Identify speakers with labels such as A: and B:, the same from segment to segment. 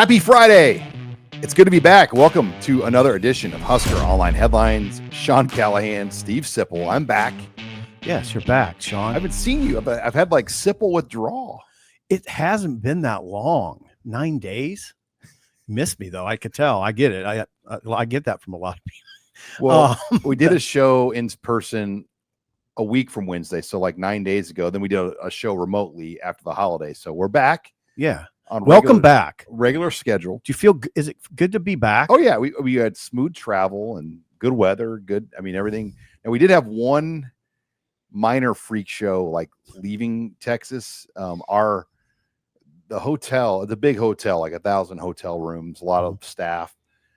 A: Happy Friday. It's good to be back. Welcome to another edition of Husker Online Headlines. Sean Callahan, Steve Sipple. I'm back.
B: Yes, you're back, Sean.
A: I haven't seen you. I've had like Sipple withdrawal.
B: It hasn't been that long. 9 days. You missed me though. I could tell. I get it. I get that from a lot of people.
A: Well, we did a show in person a week from Wednesday, so like 9 days ago. Then we did a show remotely after the holiday. So we're back.
B: Yeah.
A: On
B: Welcome back.
A: Regular schedule.
B: Do you feel? Is it good to be back?
A: Oh yeah, we had smooth travel and good weather. Good. I mean everything. And we did have one minor freak show, like leaving Texas. The hotel, the big hotel, like 1,000 hotel rooms, a lot of staff.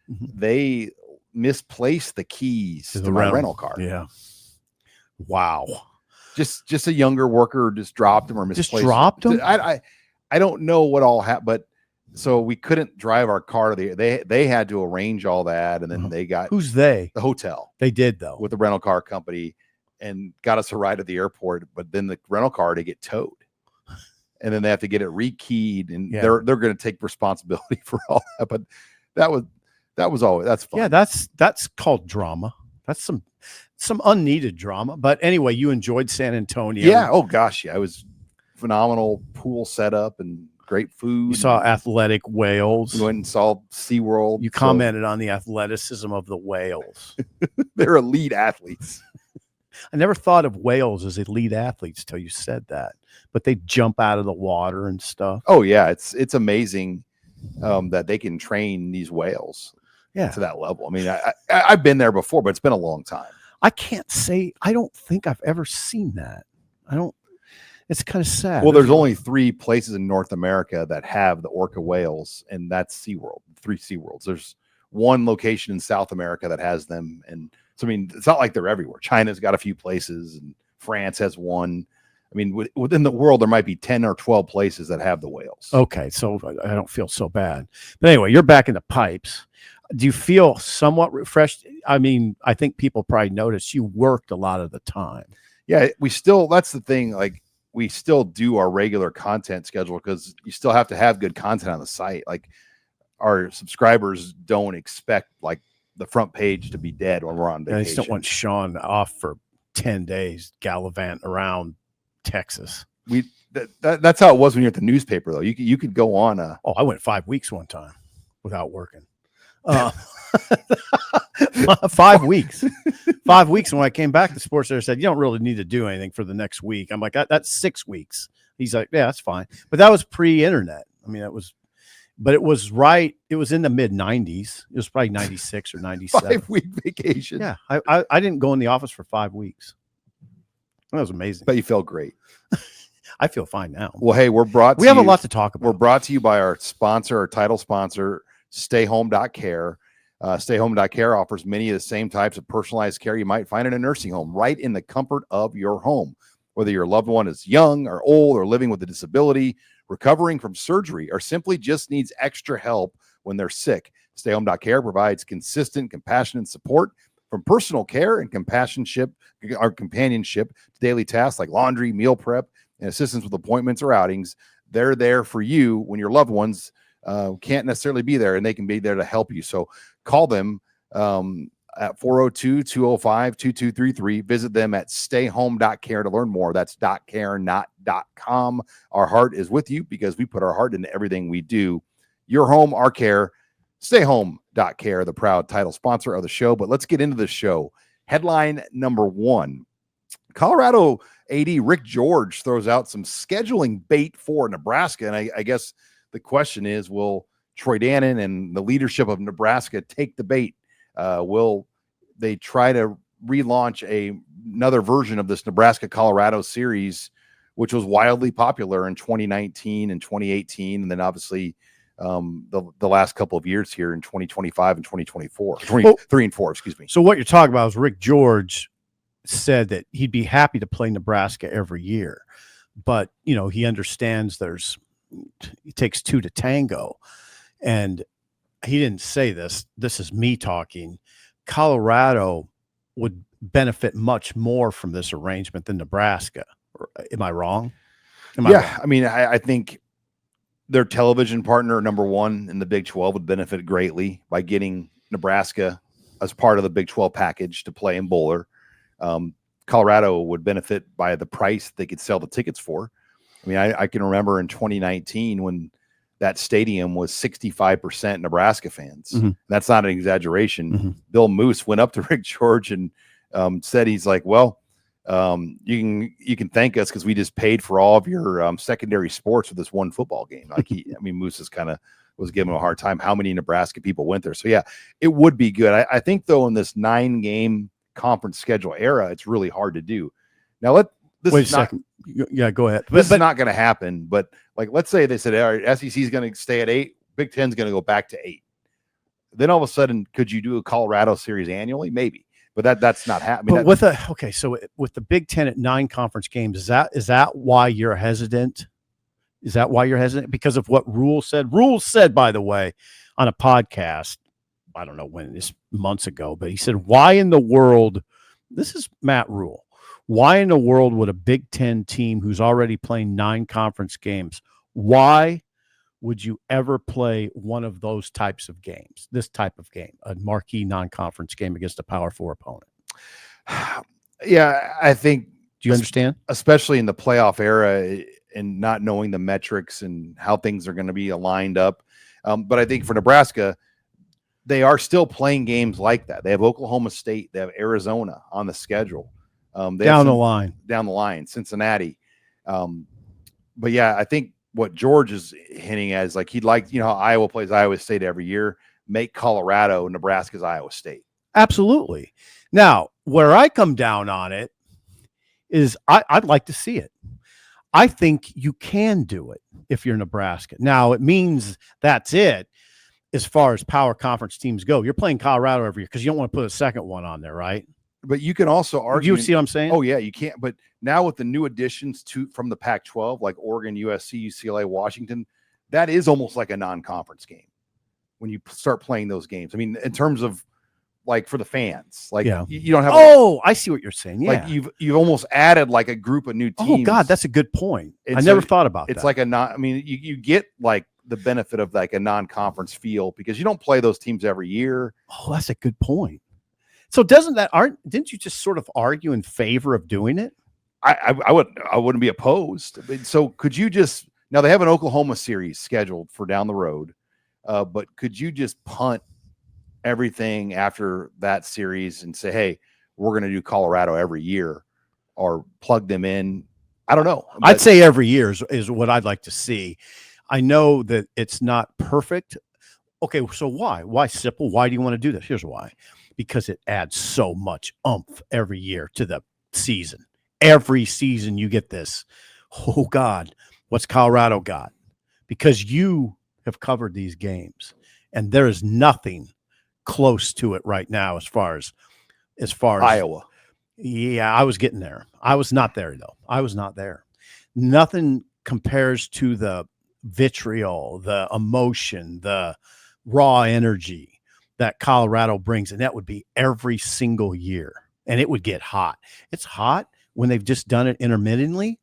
B: Mm-hmm.
A: They misplaced the keys to my rental car.
B: Yeah. Wow.
A: Just a younger worker just dropped them or misplaced.
B: Just dropped them.
A: I don't know what all happened, but so we couldn't drive our car to they had to arrange all that, and then they got
B: who's they?
A: The hotel.
B: They did though
A: with the rental car company and got us a ride at the airport, but then the rental car to get towed. And then they have to get it rekeyed, and they're going to take responsibility for all that. But that was always that's fun.
B: Yeah, that's called drama. That's some unneeded drama. But anyway, you enjoyed San Antonio.
A: Yeah. Oh gosh, yeah. It was phenomenal pool setup and great food.
B: You saw athletic whales.
A: We went and saw SeaWorld.
B: You commented on the athleticism of the whales.
A: They're elite athletes.
B: I never thought of whales as elite athletes till you said that, but they jump out of the water and stuff.
A: Oh yeah. It's amazing that they can train these whales to that level. I mean, I've been there before, but it's been a long time.
B: I can't say, I don't think I've ever seen that. It's kind of sad.
A: Well, there's only 3 places in North America that have the orca whales, and that's SeaWorld, 3 SeaWorlds. There's one location in South America that has them. And so, I mean, it's not like they're everywhere. China's got a few places, and France has one. I mean, within the world, there might be 10 or 12 places that have the whales.
B: Okay, so I don't feel so bad. But anyway, you're back in the pipes. Do you feel somewhat refreshed? I mean, I think people probably noticed you worked a lot of the time.
A: Yeah, that's the thing, like, we still do our regular content schedule because you still have to have good content on the site. Like, our subscribers don't expect like the front page to be dead when we're on vacation.
B: I just don't want Sean off for 10 days gallivant around Texas.
A: That's how it was when you're at the newspaper, though. You could go on
B: I went 5 weeks one time without working. 5 weeks. 5 weeks. And when I came back, the sports editor said, "You don't really need to do anything for the next week." I'm like, "That's 6 weeks." He's like, "Yeah, that's fine." But that was pre-internet. I mean, it was in the mid 90s. It was probably 96 or 97.
A: 5-week vacation.
B: Yeah. I didn't go in the office for 5 weeks. That was amazing.
A: But you felt great.
B: I feel fine now.
A: Well, hey, we
B: have a lot to talk about.
A: We're brought to you by our sponsor, our title sponsor, StayHome.Care. StayHome.Care offers many of the same types of personalized care you might find in a nursing home, right in the comfort of your home. Whether your loved one is young or old or living with a disability, recovering from surgery, or simply just needs extra help when they're sick, StayHome.Care provides consistent, compassionate support from personal care and companionship to daily tasks like laundry, meal prep, and assistance with appointments or outings. They're there for you when your loved ones can't necessarily be there, and they can be there to help you. So call them at 402-205-2233. Visit them at StayHome.Care to learn more. That's .care, not .com. Our heart is with you because we put our heart into everything we do. Your home, our care. StayHome.Care, the proud title sponsor of the show. But let's get into the show. Headline number 1. Colorado AD Rick George throws out some scheduling bait for Nebraska. And I guess the question is, will Troy Dannon and the leadership of Nebraska take the bait? Will they try to relaunch another version of this Nebraska-Colorado series, which was wildly popular in 2019 and 2018, and then obviously the last couple of years here in 2025 and 2024, 23 and 4, excuse me.
B: So what you're talking about is Rick George said that he'd be happy to play Nebraska every year, but he understands it takes 2 to tango. And he didn't say this. This is me talking. Colorado would benefit much more from this arrangement than Nebraska. Am I wrong?
A: I mean, I think their television partner, number one in the Big 12, would benefit greatly by getting Nebraska as part of the Big 12 package to play in Bowler. Colorado would benefit by the price they could sell the tickets for. I mean, I can remember in 2019 when that stadium was 65% Nebraska fans.
B: Mm-hmm.
A: That's not an exaggeration.
B: Mm-hmm.
A: Bill Moose went up to Rick George and said, he's like, well, you can thank us because we just paid for all of your secondary sports with this one football game. Like Moose is kind of was giving him a hard time how many Nebraska people went there. So yeah, it would be good. I think though in this 9-game conference schedule era, it's really hard to do. Now wait a second.
B: Yeah, go ahead.
A: This is not going to happen. But like, let's say they said, all right, SEC is going to stay at 8, Big Ten is going to go back to 8. Then all of a sudden, could you do a Colorado series annually? Maybe. But that's not happening.
B: But with the Big Ten at 9 conference games, is that why you're hesitant? Is that why you're hesitant? Because of what Rule said? Rule said, by the way, on a podcast, I don't know when, this months ago, but he said, why in the world, this is Matt Rule, why in the world would a Big Ten team who's already playing 9 conference games, why would you ever play one of those types of games, this type of game, a marquee non-conference game against a Power 4 opponent?
A: Yeah, I think.
B: Do you understand?
A: Especially in the playoff era and not knowing the metrics and how things are going to be aligned up. But I think for Nebraska, they are still playing games like that. They have Oklahoma State. They have Arizona on the schedule.
B: Down the line,
A: Cincinnati. But yeah, I think what George is hinting at is like he'd like, how Iowa plays Iowa State every year, make Colorado Nebraska's Iowa State.
B: Absolutely. Now, where I come down on it is I'd like to see it. I think you can do it if you're Nebraska. Now, it means that's it as far as power conference teams go. You're playing Colorado every year because you don't want to put a second one on there, right?
A: But you can also argue.
B: You see what I'm saying?
A: Oh, yeah, you can't. But now with the new additions from the Pac-12, like Oregon, USC, UCLA, Washington, that is almost like a non-conference game when you start playing those games. I mean, in terms of like for the fans, like you don't have.
B: Oh, I see what you're saying. Yeah,
A: like you've almost added like a group of new teams.
B: Oh God, that's a good point. I never thought about that.
A: It's like you get like the benefit of like a non-conference feel because you don't play those teams every year.
B: Oh, that's a good point. So didn't you just sort of argue in favor of doing it?
A: I wouldn't be opposed. So could you just, now they have an Oklahoma series scheduled for down the road, but could you just punt everything after that series and say, hey, we're going to do Colorado every year or plug them in? I don't know.
B: I'd say every year is what I'd like to see. I know that it's not perfect. Okay, so why? Why Sipple? Why do you want to do this? Here's why. Because it adds so much oomph every year to the season. Every season you get this. Oh, God, what's Colorado got? Because you have covered these games, and there is nothing close to it right now as far as
A: Iowa.
B: Yeah, I was getting there. I was not there, though. I was not there. Nothing compares to the vitriol, the emotion, the raw energy that Colorado brings, and that would be every single year, and it would get hot. It's hot when they've just done it intermittently.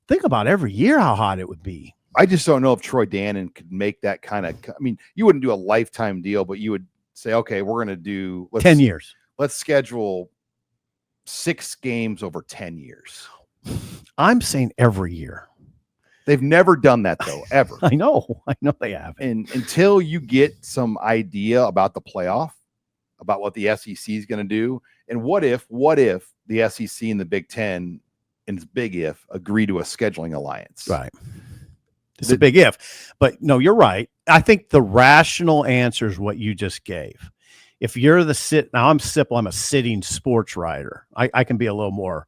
B: Think about every year how hot it would be.
A: I just don't know if Troy Dannon could make that kind of, I mean, you wouldn't do a lifetime deal, but you would say, okay, we're going to do
B: 10 years.
A: Let's schedule 6 games over 10 years.
B: I'm saying every year.
A: They've never done that though, ever.
B: I know they have.
A: And until you get some idea about the playoff, about what the SEC is going to do, and what if the SEC and the Big Ten, and it's big if, agree to a scheduling alliance?
B: Right. It's a big if. But no, you're right. I think the rational answer is what you just gave. If you're now I'm Sipple, I'm a sitting sports writer. I can be a little more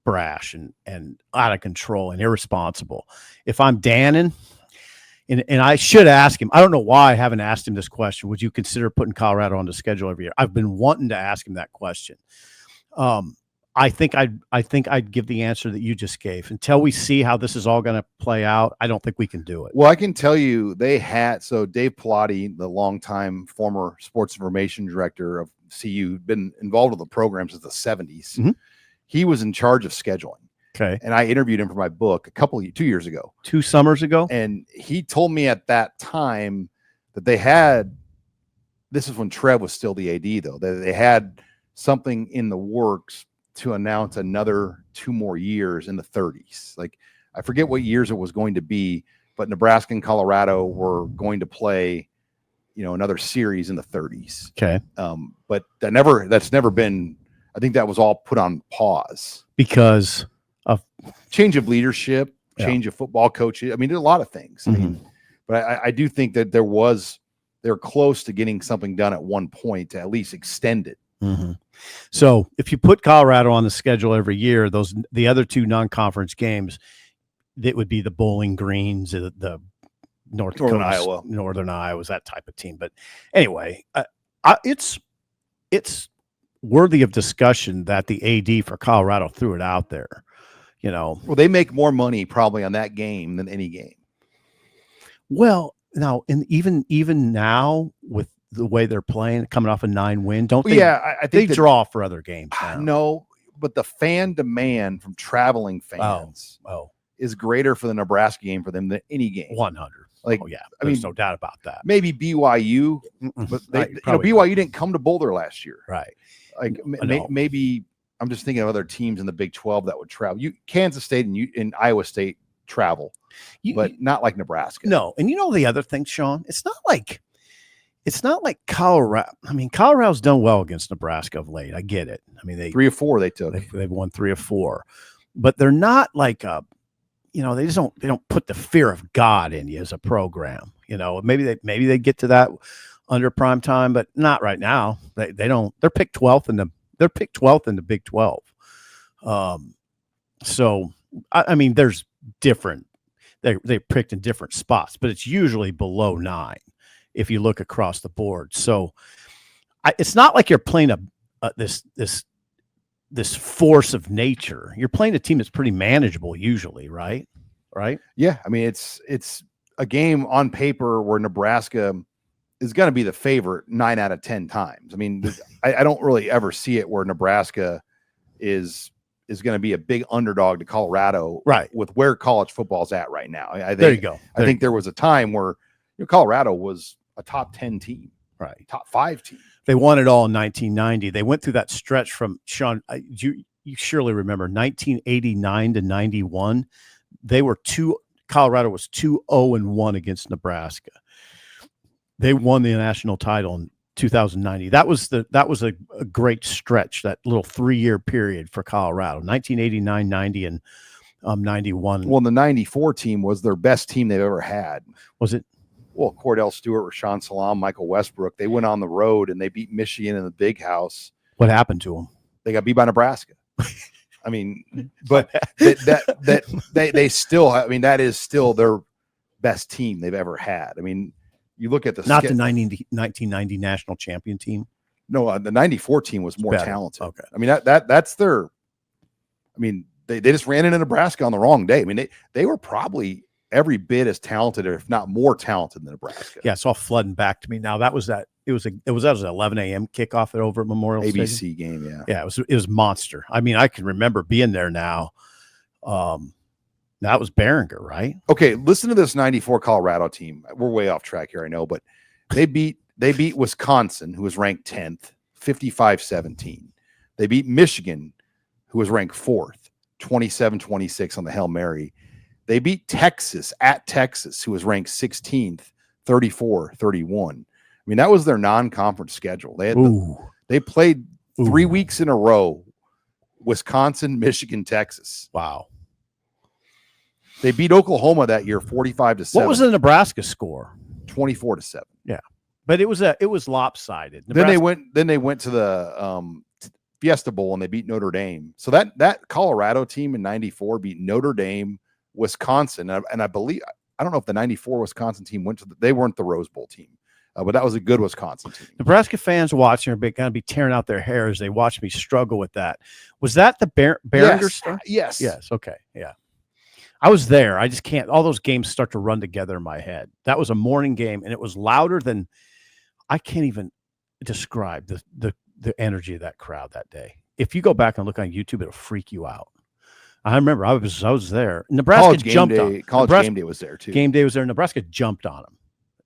B: brash and out of control and irresponsible. If I'm Dannon, and I should ask him, I don't know why I haven't asked him this question. Would you consider putting Colorado on the schedule every year? I've been wanting to ask him that question. I think I'd give the answer that you just gave. Until we see how this is all going to play out, I don't think we can do it.
A: Well, I can tell you Dave Pilati, the longtime former sports information director of CU, been involved with the program since the 70s. Mm-hmm. He was in charge of scheduling.
B: Okay.
A: And I interviewed him for my book 2 years ago.
B: 2 summers ago?
A: And he told me at that time that they had, this is when Trev was still the AD though, that they had something in the works to announce another 2 more years in the 30s. Like, I forget what years it was going to be, but Nebraska and Colorado were going to play, another series in the 30s.
B: Okay.
A: But that's never been, I think that was all put on pause
B: because of
A: change of leadership, change of football coaches. I mean, there's a lot of things. I mean, but I do think that they're close to getting something done at one point to at least extend it.
B: So if you put Colorado on the schedule every year, the other 2 non-conference games, that would be the Bowling Greens, the Northern Iowa, that type of team. But anyway, it's worthy of discussion that the AD for Colorado threw it out there.
A: Well, they make more money probably on that game than any game.
B: Well, now, and even now with the way they're playing, coming off a 9-win, don't they?
A: Yeah, I think
B: they draw for other games now.
A: No, but the fan demand from traveling fans is greater for the Nebraska game for them than any game.
B: 100.
A: Like,
B: there's no doubt about that.
A: Maybe BYU, but BYU didn't come to Boulder last year,
B: right?
A: Like maybe I'm just thinking of other teams in the Big 12 that would travel. Kansas State and Iowa State travel, but not like Nebraska.
B: No, and the other thing, Sean, it's not like Colorado. I mean, Colorado's done well against Nebraska of late. I get it. I mean,
A: 3 or 4 they took.
B: They've won 3 or 4, but they're not like they don't put the fear of God in you as a program. Maybe they get to that under prime time, but not right now. They don't. They're picked 12th in the Big 12. So I mean, there's different. They're picked in different spots, but it's usually below 9 if you look across the board. So it's not like you're playing this force of nature. You're playing a team that's pretty manageable usually, right?
A: Yeah. I mean, it's a game on paper where Nebraska is going to be the favorite 9 out of 10 times. I mean, I don't really ever see it where Nebraska is going to be a big underdog to Colorado,
B: right?
A: With where college football's at right now. I think,
B: there you go.
A: I think there was a time where Colorado was a top 10 team,
B: right?
A: Top 5 team.
B: They won it all in 1990. They went through that stretch from Sean. You surely remember 1989 to 91. Colorado was 2-0-1 against Nebraska. They won the national title in 2090. That was a great stretch, that little 3-year period for Colorado, 1989, 90, and 91.
A: Well, the 94 team was their best team they've ever had.
B: Was it?
A: Well, Cordell Stewart, Rashawn Salam, Michael Westbrook, they went on the road and they beat Michigan in the Big House.
B: What happened to them?
A: They got beat by Nebraska. I mean, but they still, I mean, that is still their best team they've ever had. I mean, you look at the
B: 1990 national champion team.
A: No, the 94 team was more talented.
B: Okay.
A: I mean, that's their, I mean, they just ran into Nebraska on the wrong day. I mean, they were probably every bit as talented, or if not more talented than Nebraska.
B: Yeah, it's all flooding back to me now. That was an 11 a.m. kickoff at Memorial
A: ABC
B: Stadium.
A: game. Yeah.
B: Yeah, it was monster. I mean, I can remember being there now. That was Behringer, right?
A: Okay, listen to this 94 Colorado team. We're way off track here, I know, but they beat Wisconsin, who was ranked 10th, 55-17. They beat Michigan, who was ranked 4th, 27-26 on the Hail Mary. They beat Texas at Texas, who was ranked 16th, 34-31. I mean, that was their non-conference schedule. They played 3 weeks in a row, Wisconsin, Michigan, Texas.
B: Wow.
A: They beat Oklahoma that year 45-7.
B: What was the Nebraska score?
A: 24-7.
B: Yeah. But it was lopsided.
A: Nebraska. Then they went to the Fiesta Bowl and they beat Notre Dame. So that Colorado team in 94 beat Notre Dame, Wisconsin, and I believe, I don't know if the 94 Wisconsin team they weren't the Rose Bowl team, but that was a good Wisconsin team.
B: Nebraska fans watching are going to be tearing out their hair as they watch me struggle with that. Was that the Behringer stuff?
A: Yes.
B: Okay. Yeah. I was there. I just can't. All those games start to run together in my head. That was a morning game, and it was louder than I can't even describe the energy of that crowd that day. If you go back and look on YouTube, it'll freak you out. I remember I was there. Nebraska
A: College game
B: jumped
A: day.
B: on
A: College
B: Nebraska,
A: game day was there too.
B: Game day was there. Nebraska jumped on him,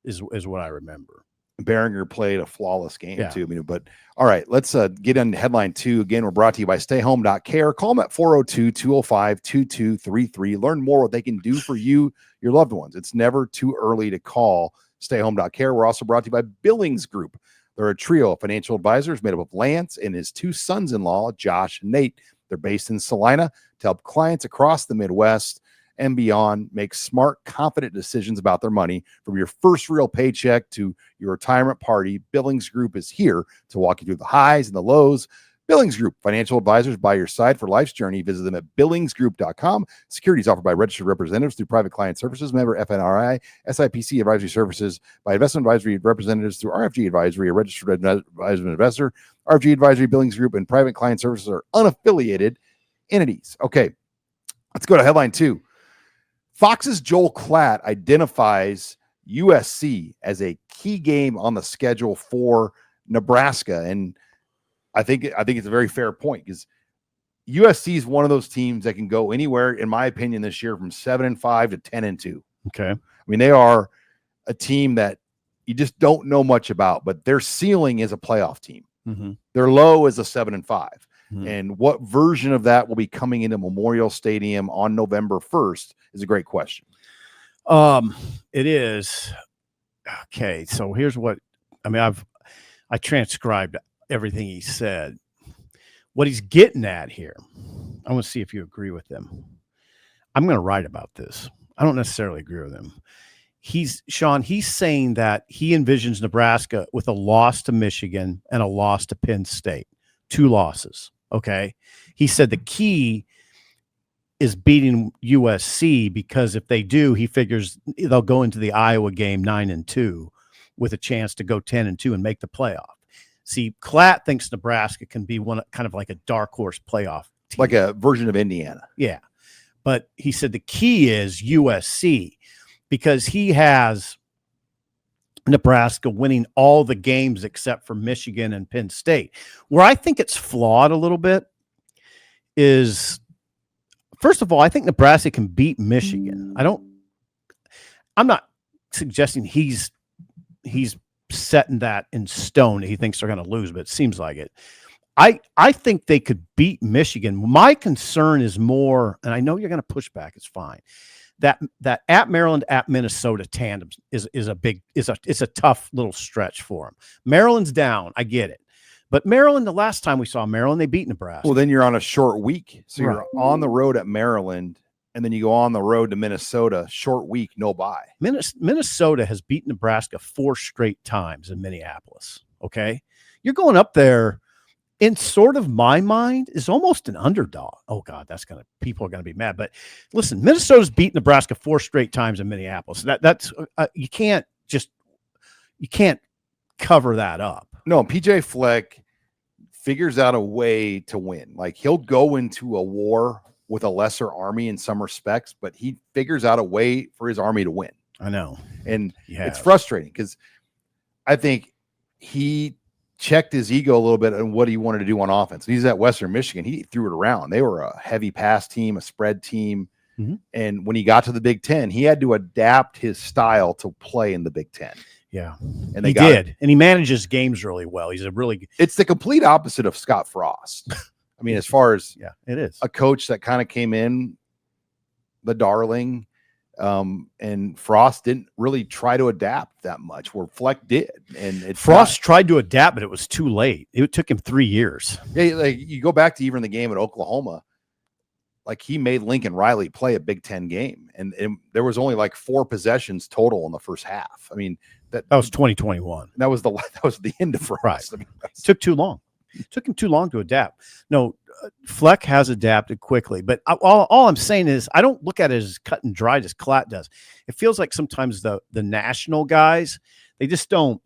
B: is what I remember.
A: Beringer played a flawless game
B: Yeah.
A: too. I mean, but all right, let's get into headline 2. Again, we're brought to you by StayHome.Care. Call them at 402-205-2233. Learn more what they can do for you, your loved ones. It's never too early to call StayHome.Care. We're also brought to you by Billings Group. They're a trio of financial advisors made up of Lance and his 2 sons-in-law, Josh and Nate. They're based in Salina to help clients across the Midwest and beyond make smart, confident decisions about their money. From your first real paycheck to your retirement party, Billings Group is here to walk you through the highs and the lows. Billings Group, financial advisors by your side for life's journey. Visit them at billingsgroup.com. Securities offered by registered representatives through Private Client Services, member FNRI, SIPC advisory services by investment advisory representatives through RFG Advisory, a registered advisor investor. RFG Advisory, Billings Group, and Private Client Services are unaffiliated entities. Okay, let's go to headline 2. Fox's Joel Klatt identifies USC as a key game on the schedule for Nebraska, and I think it's a very fair point because USC is one of those teams that can go anywhere, in my opinion, this year from 7-5 to 10-2.
B: Okay,
A: I mean, they are a team that you just don't know much about, but their ceiling is a playoff team.
B: mm-hmm.
A: Their low is a 7-5.
B: Mm-hmm.
A: And what version of that will be coming into Memorial Stadium on November 1st is a great question.
B: It is. Okay, so here's what I mean. I transcribed everything he said. What he's getting at here, I want to see if you agree with him. I'm going to write about this. I don't necessarily agree with him. He's saying that he envisions Nebraska with a loss to Michigan and a loss to Penn State. 2 losses. Okay. He said the key is beating USC because if they do, he figures they'll go into the Iowa game 9-2 with a chance to go 10-2 and make the playoff. See, Klatt thinks Nebraska can be one kind of like a dark horse playoff team.
A: Like a version of Indiana.
B: Yeah. But he said the key is USC because he has Nebraska winning all the games except for Michigan and Penn State. Where I think it's flawed a little bit is, first of all, I think Nebraska can beat Michigan. I'm not suggesting he's setting that in stone. He thinks they're going to lose, but it seems like it. I think they could beat Michigan. My concern is more, and I know you're going to push back. It's fine. That at Maryland, at Minnesota tandem is a tough little stretch for them. Maryland's down. I get it. But Maryland, the last time we saw Maryland, they beat Nebraska.
A: Well, then you're on a short week. So you're on the road at Maryland, and then you go on the road to Minnesota. Short week, no bye.
B: Minnesota has beaten Nebraska 4 straight times in Minneapolis. Okay. You're going up there in sort of my mind is almost an underdog. Oh God, people are going to be mad. But listen, Minnesota's beat Nebraska 4 straight times in Minneapolis. That's you can't cover that up.
A: No, PJ Fleck figures out a way to win. Like he'll go into a war with a lesser army in some respects, but he figures out a way for his army to win.
B: I know.
A: And it's frustrating because I think he checked his ego a little bit on what he wanted to do on offense. He's at Western Michigan. He threw it around. They were a heavy pass team, a spread team. Mm-hmm. And when he got to the Big Ten, he had to adapt his style to play in the Big Ten.
B: Yeah.
A: And
B: he did. And he manages games really well.
A: It's the complete opposite of Scott Frost. I mean, as far as
B: it is
A: a coach that kind of came in the darling, and Frost didn't really try to adapt that much where Fleck did. And
B: Frost tried to adapt, but it was too late. It took him 3 years.
A: Yeah. Like you go back to even the game at Oklahoma, like he made Lincoln Riley play a Big Ten game. And there was only like 4 possessions total in the first half. I mean, that
B: was 2021.
A: That was the end of Frost.
B: Right.
A: I mean,
B: it took too long. It took him too long to adapt. No, Fleck has adapted quickly, but all I'm saying is I don't look at it as cut and dried as Klatt does. It feels like sometimes the national guys, they don't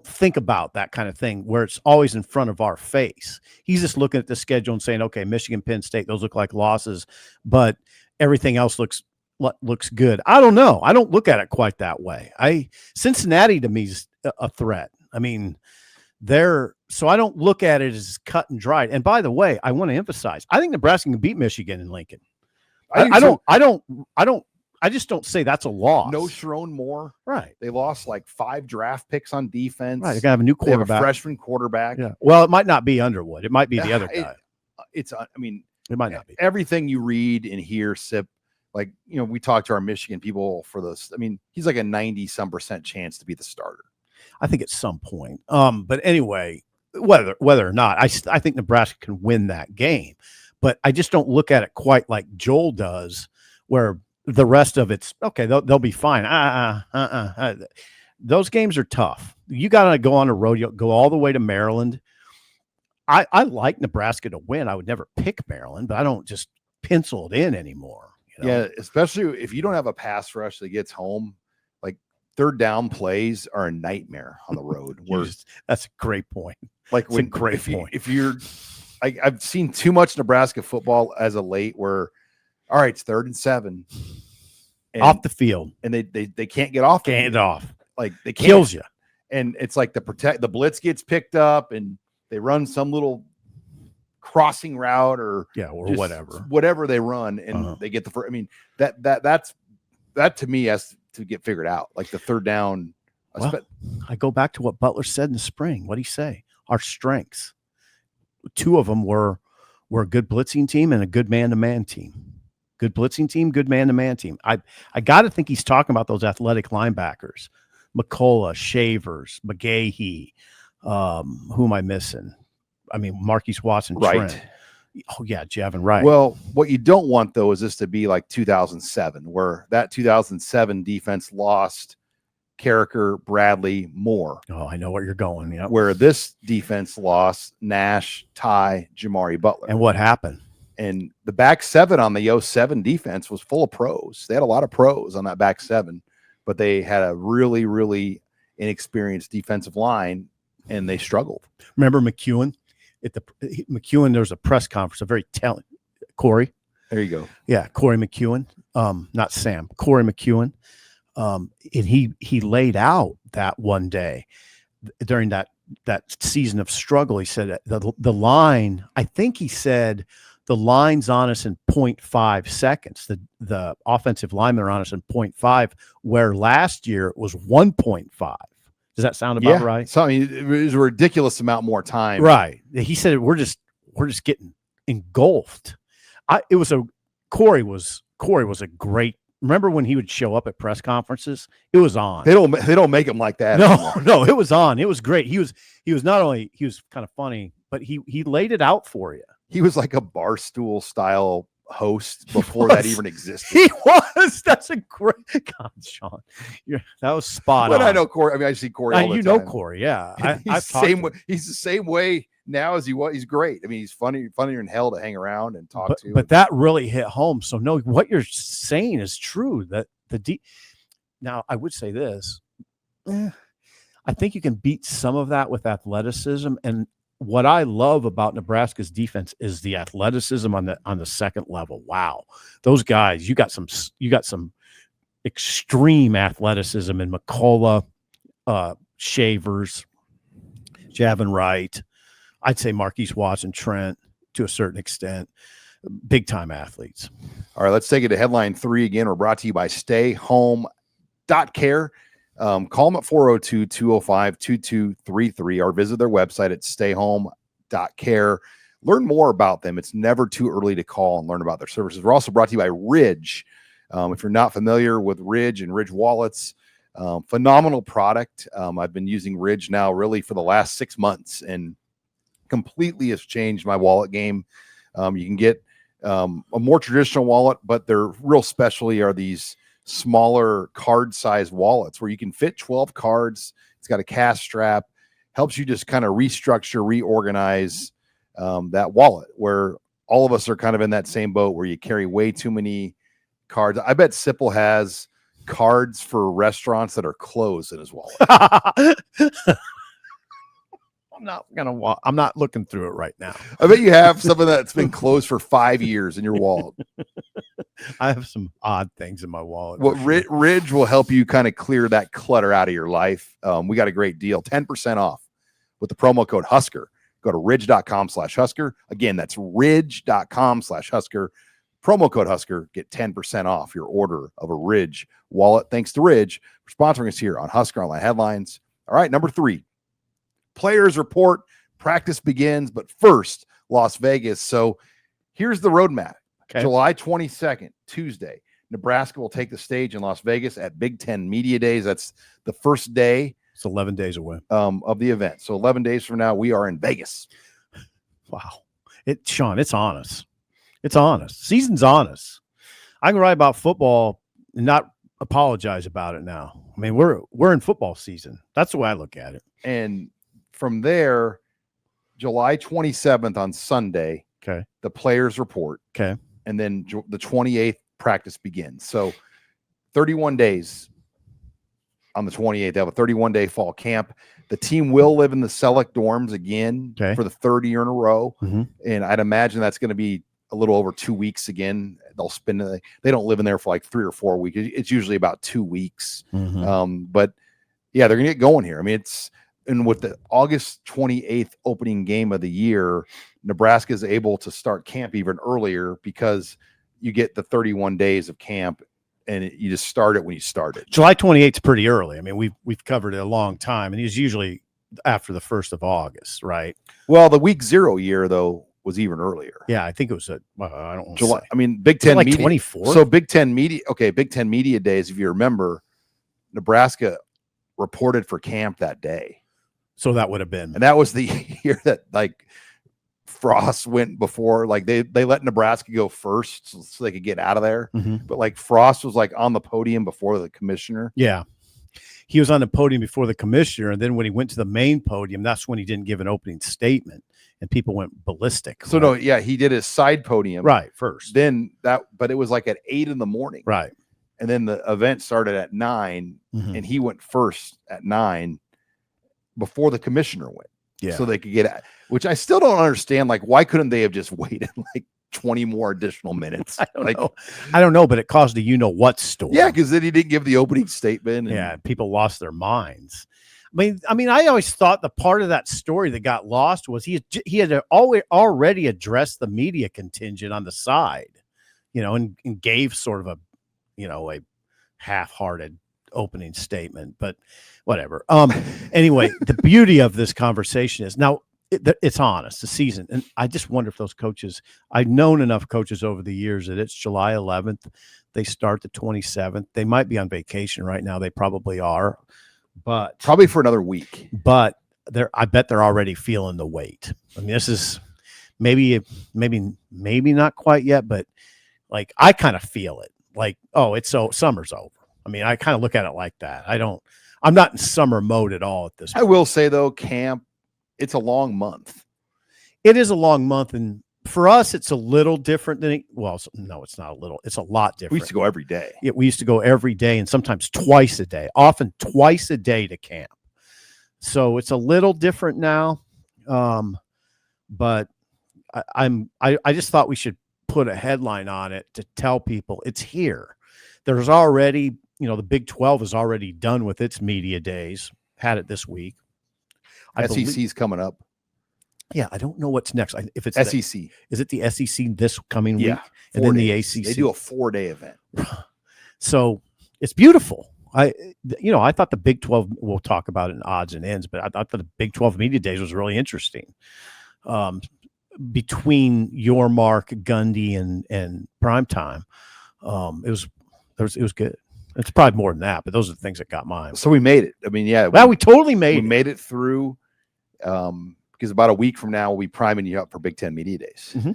B: think about that kind of thing where it's always in front of our face. He's just looking at the schedule and saying, okay, Michigan, Penn State, those look like losses, but everything else looks good. I don't know. I don't look at it quite that way. Cincinnati to me is a threat. I mean, they're So I don't look at it as cut and dried. And by the way, I want to emphasize, I think Nebraska can beat Michigan in Lincoln. I just don't say that's a loss.
A: No Sharon Moore.
B: Right.
A: They lost like 5 draft picks on defense.
B: Right. They're gonna have a new quarterback.
A: They have a freshman quarterback.
B: Yeah. Well, it might not be Underwood. It might be the other guy.
A: It
B: might not be.
A: Everything you read and hear, Sip, like, we talked to our Michigan people for this. He's like a 90-some% chance to be the starter.
B: I think at some point. But anyway, whether or not, I think Nebraska can win that game. But I just don't look at it quite like Joel does, where the rest of it's okay. They'll be fine. Those games are tough. You got to go on a road. You go all the way to Maryland. I like Nebraska to win. I would never pick Maryland, but I don't just pencil it in anymore.
A: Yeah, especially if you don't have a pass rush that gets home. Like, third down plays are a nightmare on the road.
B: That's a great point.
A: Like, if you're, I've seen too much Nebraska football as of late where, all right, it's 3rd and 7.
B: Off the field.
A: And they can't get off.
B: Can't get off.
A: Like, they can't.
B: Kills you.
A: And it's like the blitz gets picked up and they run some little crossing route or whatever they run, and they get the first. That to me has to get figured out. Like the third down.
B: Well, I go back to what Butler said in the spring. What did he say? Our strengths. 2 of them were a good blitzing team and a good man-to-man team. Good blitzing team, good man-to-man team. I got to think he's talking about those athletic linebackers, McCullough, Shavers, McGahee. Who am I missing? Marquise Watson,
A: right?
B: Trent. Oh yeah, Javin Wright.
A: Well, what you don't want though is this to be like 2007, where that 2007 defense lost Carricker, Bradley, Moore.
B: Oh, I know where you're going. Yeah.
A: Where this defense lost Nash, Ty, Jamari Butler.
B: And what happened?
A: And the back 7 on the 07 defense was full of pros. They had a lot of pros on that back 7, but they had a really, really inexperienced defensive line. And they struggled.
B: Remember McEwen? McEwen, there was a press conference, a very talented Corey.
A: There you go.
B: Yeah, Corey McEwen. Not Sam, Corey McEwen. And he laid out that one day during that season of struggle. He said the line, I think he said the line's on us in 0.5 seconds. The offensive linemen are on us in 0.5, where last year it was 1.5. Does that sound about right?
A: So, it was a ridiculous amount more time.
B: Right. He said we're just getting engulfed. Corey was a great. Remember when he would show up at press conferences? It was on.
A: They don't make him like that.
B: No, it was on. It was great. He was kind of funny, but he laid it out for you.
A: He was like a Barstool style host before that even existed.
B: He was. That's a great God, Sean. That was spot on.
A: But I know Corey. I see Corey all the time.
B: Know Corey, yeah.
A: He's the same way now as he was. He's great. He's funnier than hell to hang around and talk to.
B: But that really hit home. So no, what you're saying is true. That now I would say this. I think you can beat some of that with athleticism. And what I love about Nebraska's defense is the athleticism on the second level. Wow, those guys! You got some extreme athleticism in McCullough, Shavers, Javin Wright. I'd say Marquise Watson, Trent, to a certain extent, big time athletes.
A: All right, let's take it to headline 3 again. We're brought to you by StayHome.Care. Call them at 402-205-2233 or visit their website at StayHome.Care. Learn more about them. It's never too early to call and learn about their services. We're also brought to you by Ridge. If you're not familiar with Ridge and Ridge wallets, phenomenal product. I've been using Ridge now really for the last 6 months and completely has changed my wallet game. You can get a more traditional wallet, but their real specialty are these smaller card-sized wallets where you can fit 12 cards. It's got a cast strap, helps you just kind of restructure, reorganize that wallet, where all of us are kind of in that same boat where you carry way too many cards. I bet Sipple has cards for restaurants that are closed in his wallet.
B: I'm not looking through it right now.
A: I bet you have something that's been closed for 5 years in your wallet.
B: I have some odd things in my wallet.
A: Well, Ridge will help you kind of clear that clutter out of your life. We got a great deal, 10% off with the promo code Husker. Go to ridge.com/Husker. Again, that's ridge.com/Husker. Promo code Husker. Get 10% off your order of a Ridge wallet. Thanks to Ridge for sponsoring us here on Husker Online Headlines. All right, number 3. Players report. Practice begins, but first, Las Vegas. So here's the roadmap.
B: Okay.
A: July 22nd, Tuesday, Nebraska will take the stage in Las Vegas at Big Ten Media Days. That's the first day.
B: It's 11 days away
A: of the event. So 11 days from now, we are in Vegas.
B: Wow. Sean, it's on us. It's on us. Season's on us. I can write about football and not apologize about it now. I mean, we're in football season. That's the way I look at it.
A: And from there, July 27th on Sunday,
B: okay,
A: the players report.
B: Okay.
A: And then the 28th practice begins. So 31 days on the 28th. They have a 31-day fall camp. The team will live in the Selleck dorms again for the third year in a row.
B: Mm-hmm.
A: And I'd imagine that's going to be a little over 2 weeks again. They'll spend they don't live in there for like 3 or 4 weeks. It's usually about 2 weeks.
B: Mm-hmm.
A: But yeah, they're going to get going here. I mean, and with the August 28th opening game of the year, Nebraska is able to start camp even earlier because you get the 31 days of camp and you just start it when you start it.
B: July 28th is pretty early. I mean, we've covered it a long time, and it's usually after the 1st of August, right?
A: Well, the week 0 year though was even earlier.
B: Yeah, I think it was I don't know.
A: July. I mean, Big Ten
B: like
A: media.
B: 24.
A: So Big Ten media. Okay, Big Ten media days. If you remember, Nebraska reported for camp that day.
B: So that would have been,
A: and that was the year that like Frost went before. Like they let Nebraska go first so they could get out of there.
B: Mm-hmm.
A: But like Frost was like on the podium before the commissioner.
B: Yeah. He was on the podium before the commissioner, and then when he went to the main podium, that's when he didn't give an opening statement, and people went ballistic.
A: So no, yeah, he did his side podium
B: first.
A: Then but it was like at 8 in the morning,
B: right?
A: And then the event started at 9,
B: mm-hmm.
A: and he went first at 9 before the commissioner went.
B: Yeah,
A: so they could get at, which I still don't understand. Like, why couldn't they have just waited like 20 more additional minutes?
B: I don't know, but it caused a what story.
A: Yeah, because then he didn't give the opening statement. And
B: yeah, people lost their minds. I mean, I always thought the part of that story that got lost was he had already addressed the media contingent on the side, and gave sort of a half-hearted opening statement, but whatever. Anyway, the beauty of this conversation is now it's honest, the season. And I just wonder if those coaches, I've known enough coaches over the years that it's July 11th. They start the 27th. They might be on vacation right now. They probably are, but
A: probably for another week,
B: but I bet they're already feeling the weight. I mean, this is maybe not quite yet, but like, I kind of feel it like, summer's over. I mean, I kind of look at it like that. I'm not in summer mode at all at this point.
A: I will say though, camp, it's a long month.
B: It is a long month. And for us, it's a little different than no, it's not a little, it's a lot different.
A: We used to go every day.
B: Yeah, we used to go every day and sometimes twice a day, often twice a day to camp. So it's a little different now. But I just thought we should put a headline on it to tell people it's here. There's already, the Big 12 is already done with its media days, had it this week.
A: SEC's coming up.
B: Yeah, I don't know what's next. If it's
A: SEC.
B: Is it the SEC this coming week? And
A: 4
B: then
A: days.
B: the ACC.
A: They do a 4-day event.
B: So it's beautiful. I thought the Big 12, we'll talk about it in odds and ends, but I thought the Big 12 media days was really interesting. Between your Mark, Gundy, and Primetime, it was good. It's probably more than that, but those are the things that got mine.
A: So we made it. I mean, yeah.
B: Well, we totally made it.
A: We made it through because about a week from now, we'll be priming you up for Big Ten Media Days.
B: Mm-hmm.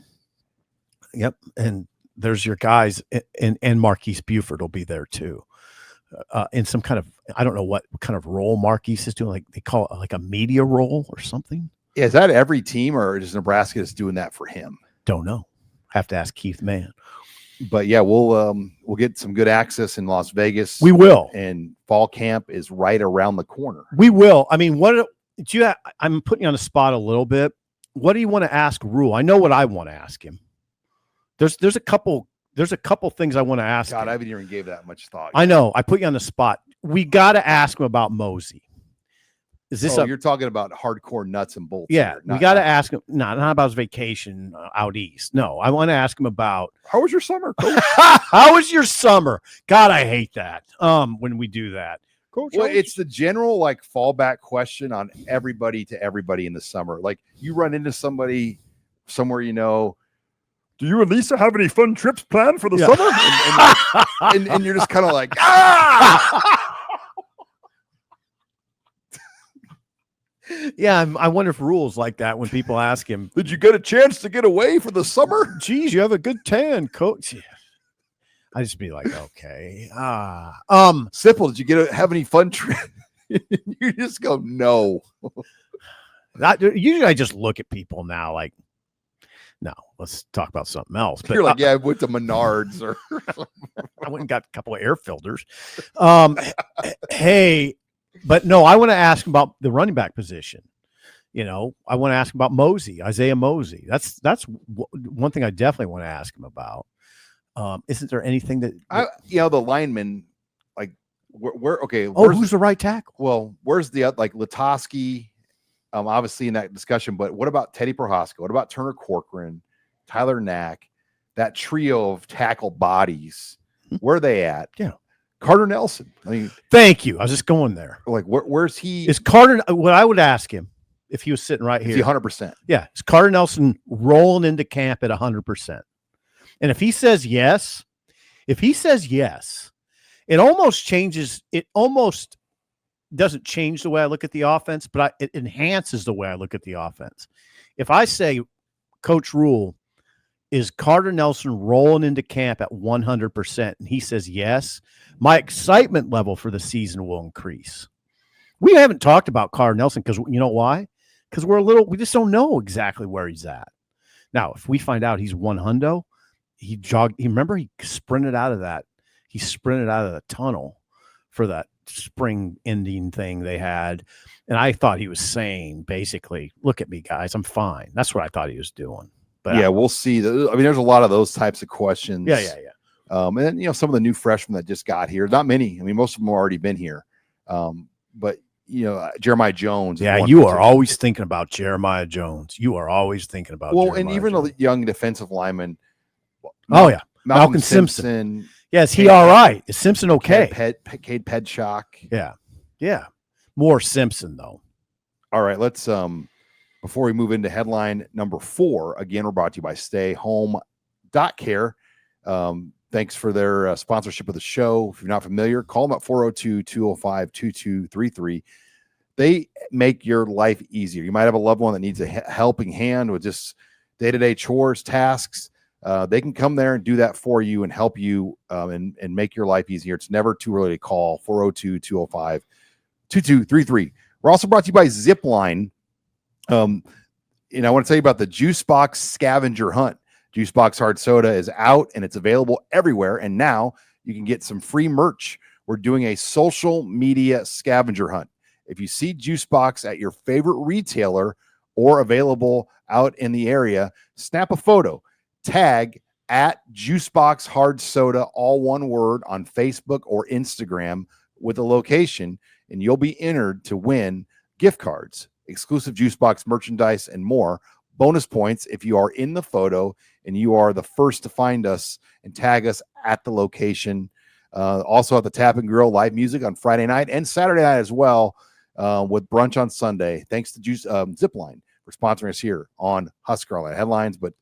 B: Yep. And there's your guys, and Marquise Buford will be there too. In some kind of, I don't know what kind of role Marquise is doing. Like they call it like a media role or something.
A: Yeah, is that every team or is Nebraska just doing that for him?
B: Don't know. Have to ask Keith Mann.
A: But yeah, we'll get some good access in Las Vegas.
B: We will.
A: And fall camp is right around the corner.
B: We will. I mean, I'm putting you on the spot a little bit. What do you want to ask Rule? I know what I want to ask him. There's a couple things I want to ask him.
A: I haven't even gave that much thought.
B: I know. I put you on the spot. We got to ask him about Mosey. Is this
A: you're talking about hardcore nuts and bolts?
B: Yeah,
A: here,
B: we got to ask him. Not about his vacation out east. No, I want to ask him about
A: how was your summer, Coach?
B: How was your summer? God, I hate that. When we do that, Coach.
A: Well, it's the general like fallback question on everybody to everybody in the summer. Like you run into somebody somewhere, do you and Lisa have any fun trips planned for the summer? And you're just kind of like,
B: Yeah, I wonder if rules like that when people ask him,
A: did you get a chance to get away for the summer?
B: Geez, you have a good tan, Coach. I just be like, okay.
A: Simple, did you have any fun trips? You just go, no.
B: Usually I just look at people now like, no, let's talk about something else. But
A: you're like, yeah, I went to Menards or
B: I went and got a couple of air filters. Hey, but no, I want to ask about the running back position. I want to ask about Isaiah Mosey. That's one thing I definitely want to ask him about. Isn't there anything that
A: the linemen, like where okay?
B: Who's the right tackle?
A: Well, where's the like Latoski? Obviously in that discussion, but what about Teddy Prohaska? What about Turner Corcoran, Tyler Knack, that trio of tackle bodies? Where are they at?
B: Yeah.
A: Carter Nelson. I mean,
B: thank you. I was just going there.
A: Like, where's he?
B: Is Carter? What I would ask him if he was sitting right here.
A: 100%.
B: Yeah. Is Carter Nelson rolling into camp at 100%? And if he says yes, it almost changes. It almost doesn't change the way I look at the offense, but it enhances the way I look at the offense. If I say, Coach Rule, is Carter Nelson rolling into camp at 100%? And he says yes, my excitement level for the season will increase. We haven't talked about Carter Nelson because you know why? Because we just don't know exactly where he's at. Now, if we find out he's 100, he sprinted out of that. He sprinted out of the tunnel for that spring ending thing they had. And I thought he was saying basically, look at me, guys, I'm fine. That's what I thought he was doing. But
A: yeah, we'll see. There's a lot of those types of questions.
B: Yeah.
A: And then, some of the new freshmen that just got here, not many. I mean, most of them have already been here. But, Jeremiah Jones.
B: Yeah, you are always thinking about Jeremiah Jones. You are always thinking about Jeremiah
A: and even
B: Jones.
A: a young defensive lineman.
B: Malcolm Simpson. Yeah, is he all right? Is Simpson okay?
A: Cade Pedshock.
B: Yeah. More Simpson, though.
A: All right, let's before we move into headline number 4, again, we're brought to you by StayHome.Care. Thanks for their sponsorship of the show. If you're not familiar, call them at 402-205-2233. They make your life easier. You might have a loved one that needs a helping hand with just day-to-day chores, tasks. They can come there and do that for you and help you and make your life easier. It's never too early to call 402-205-2233. We're also brought to you by Zipline. I want to tell you about the Juice Box Scavenger Hunt. Juice Box Hard Soda is out and it's available everywhere. And now you can get some free merch. We're doing a social media scavenger hunt. If you see Juice Box at your favorite retailer or available out in the area, snap a photo, tag at Juice Box Hard Soda, all one word, on Facebook or Instagram with a location, and you'll be entered to win gift cards, exclusive Juice Box merchandise, and more. Bonus points if you are in the photo and you are the first to find us and tag us at the location. Also at the Tap and Grill, live music on Friday night and Saturday night as well, with brunch on Sunday. Thanks to Zipline for sponsoring us here on HuskerOnline Headlines. But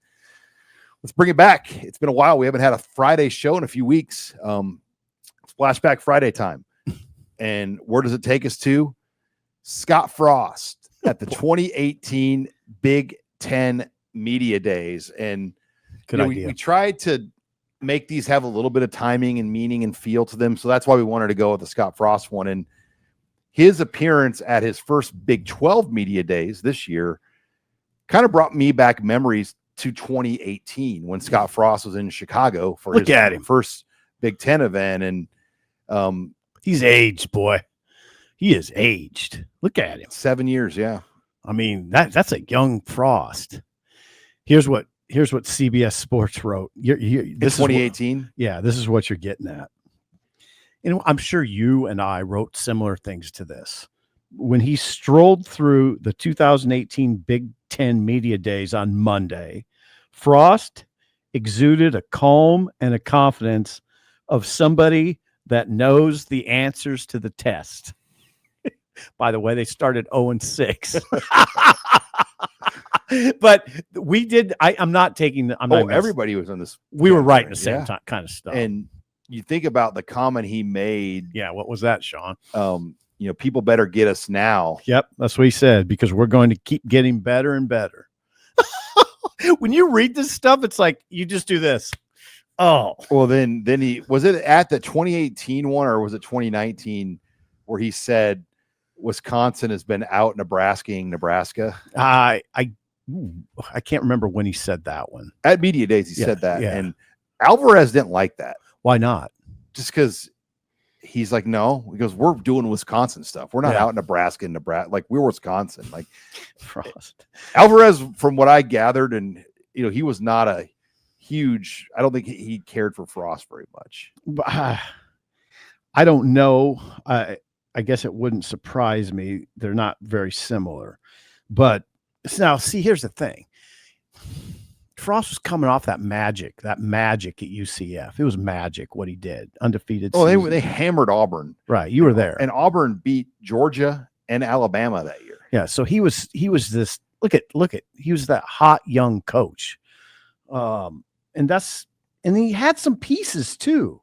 A: let's bring it back. It's been a while. We haven't had a Friday show in a few weeks. It's Flashback Friday time. And where does it take us to? Scott Frost at the 2018 Big Ten Media Days. And we tried to make these have a little bit of timing and meaning and feel to them. So that's why we wanted to go with the Scott Frost one. And his appearance at his first Big 12 Media Days this year kind of brought me back memories to 2018 when Scott Frost was in Chicago for his first Big Ten event. And
B: he's aged, boy. He is aged. Look at him.
A: 7 years, yeah.
B: I mean, that's a young Frost. Here's what CBS Sports wrote. This
A: in 2018?
B: This is what you're getting at. And I'm sure you and I wrote similar things to this. when he strolled through the 2018 Big Ten Media Days on Monday, Frost exuded a calm and a confidence of somebody that knows the answers to the test. By the way, they started 0-6. But we did. I'm not taking the.
A: Everybody was on this.
B: We were writing the same time, kind of stuff.
A: And you think about the comment he made.
B: Yeah, what was that, Sean?
A: People better get us now.
B: Yep, that's what he said, because we're going to keep getting better and better. When you read this stuff, it's like you just do this. Oh,
A: well, then he was it at the 2018 one, or was it 2019 where he said Wisconsin has been out Nebraska-ing Nebraska?
B: I can't remember when he said that one.
A: At Media Days, he said that.
B: Yeah.
A: And Alvarez didn't like that.
B: Why not?
A: Just because he's like, no, he goes, we're doing Wisconsin stuff. We're not out in Nebraska. Like, we're Wisconsin. Like,
B: Frost.
A: Alvarez, from what I gathered, and he was not a huge. I don't think he cared for Frost very much.
B: I don't know. I guess it wouldn't surprise me. They're not very similar. But now, see, here's the thing. Frost was coming off that magic at UCF. It was magic what he did. Undefeated.
A: Oh, they hammered Auburn.
B: Right. You were there.
A: And Auburn beat Georgia and Alabama that year.
B: Yeah. So he was this, look at, he was that hot young coach. And he had some pieces too.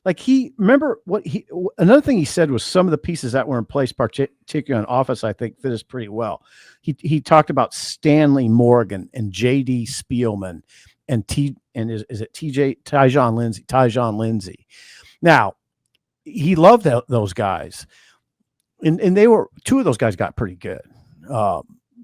B: Like another thing he said was some of the pieces that were in place, particularly on offense, I think fit us pretty well. He talked about Stanley Morgan and J.D. Spielman and is it Tyjon Lindsey. Now, he loved those guys. And they were, two of those guys got pretty good.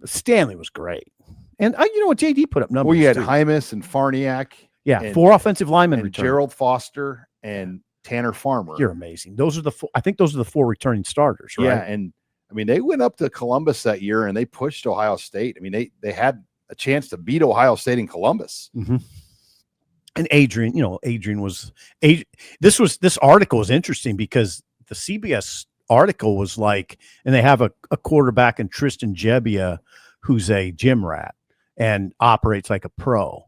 B: Stanley was great. And you know what, J.D. put up numbers.
A: Well, you had Hymas and Farniak.
B: Yeah, and 4 offensive linemen
A: and
B: returned.
A: Gerald Foster and Tanner Farmer.
B: You're amazing. Those are I think those are the 4 returning starters, right?
A: Yeah, and I mean, they went up to Columbus that year and they pushed Ohio State. I mean, they had a chance to beat Ohio State in Columbus.
B: Mm-hmm. And Adrian was this article is interesting because the CBS article was like, and they have a quarterback in Tristan Gebbia who's a gym rat and operates like a pro.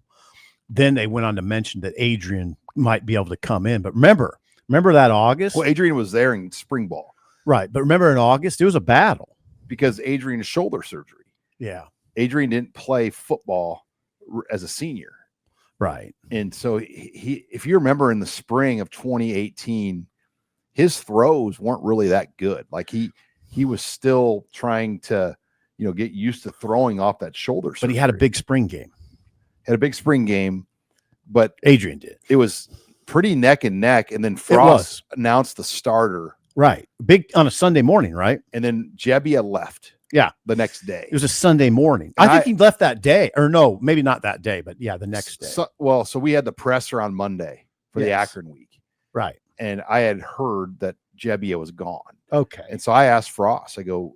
B: Then they went on to mention that Adrian might be able to come in. But remember that August?
A: Well, Adrian was there in spring ball.
B: Right. But remember in August, it was a battle.
A: Because Adrian's shoulder surgery.
B: Yeah.
A: Adrian didn't play football as a senior.
B: Right.
A: And so he if you remember in the spring of 2018, his throws weren't really that good. Like he was still trying to, get used to throwing off that shoulder surgery.
B: But he had a big spring game.
A: But
B: Adrian did.
A: It was pretty neck and neck, and then Frost announced the starter.
B: Right. Big on a Sunday morning, right?
A: And then Gebbia left.
B: Yeah.
A: The next day.
B: It was a Sunday morning. I think he left that day. Or no, maybe not that day, but yeah, the next day.
A: So we had the presser on Monday for the Akron week.
B: Right.
A: And I had heard that Gebbia was gone.
B: Okay.
A: And so I asked Frost, I go,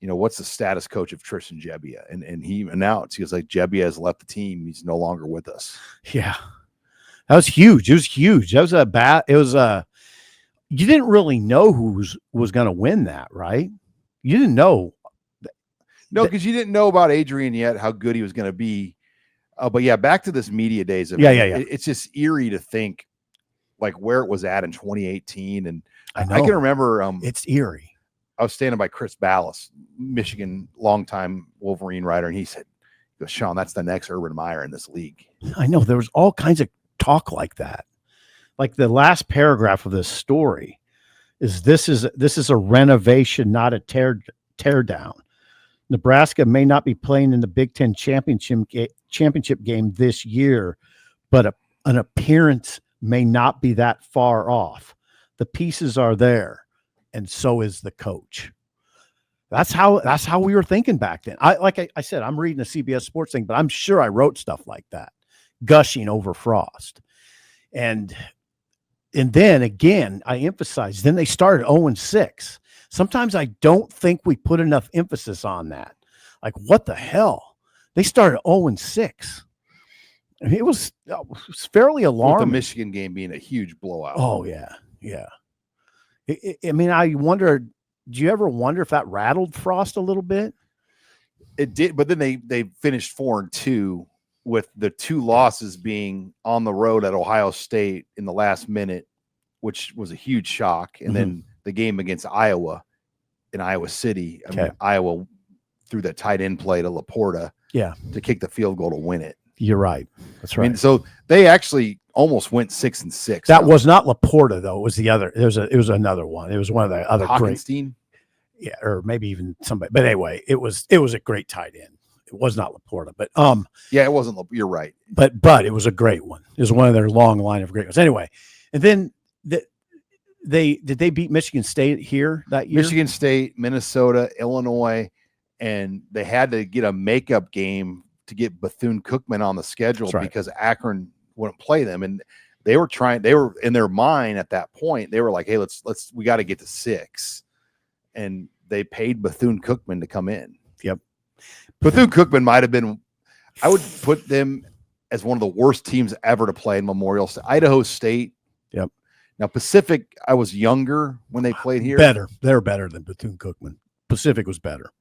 A: what's the status coach of Tristan Gebbia? And he announced, he was like, Gebbia has left the team. He's no longer with us.
B: Yeah. That was huge. It was huge. That was you didn't really know who was going to win that, right? You didn't know.
A: No, because you didn't know about Adrian yet, how good he was going to be. But yeah, back to this media days.
B: Yeah.
A: It's just eerie to think like where it was at in 2018. And I can remember.
B: It's eerie.
A: I was standing by Chris Ballas, Michigan longtime Wolverine writer, and he said, Sean, that's the next Urban Meyer in this league.
B: I know. There was all kinds of talk like that. Like the last paragraph of this story is this is a renovation, not a tear down. Nebraska may not be playing in the Big Ten championship game this year, but an appearance may not be that far off. The pieces are there. And so is the coach. That's how we were thinking back then. I said, I'm reading a CBS Sports thing, but I'm sure I wrote stuff like that, gushing over Frost. And then again, I emphasize, then they started 0-6. Sometimes I don't think we put enough emphasis on that. Like, what the hell? They started 0-6. It was fairly alarming.
A: With the Michigan game being a huge blowout.
B: Oh, yeah. Yeah. I mean, I wondered, do you ever wonder if that rattled Frost a little bit?
A: It did, but then they finished 4-2 with the 2 losses being on the road at Ohio State in the last minute, which was a huge shock. And then the game against Iowa in Iowa City, I mean, Iowa threw that tight end play to Laporta to kick the field goal to win it.
B: You're right. That's right.
A: I mean, so they actually almost went 6-6.
B: That was not Laporta though. It was the other. It was another one. It was one of the other
A: Hockenstein?
B: Yeah, or maybe even somebody. But anyway, it was a great tight end. It was not Laporta, but
A: yeah, it wasn't. You're right.
B: But it was a great one. It was one of their long line of great ones. Anyway, and then they beat Michigan State here that year.
A: Michigan State, Minnesota, Illinois, and they had to get a makeup game to get Bethune-Cookman on the schedule because Akron wouldn't play them, and they were in their mind at that point. They were like, "Hey, we got to get to 6," and they paid Bethune-Cookman to come in.
B: Yep.
A: Bethune-Cookman might have been, I would put them as one of the worst teams ever to play in Memorial State. Idaho State.
B: Yep.
A: Now, Pacific, I was younger when they played here.
B: Better. They're better than Bethune-Cookman. Pacific was better.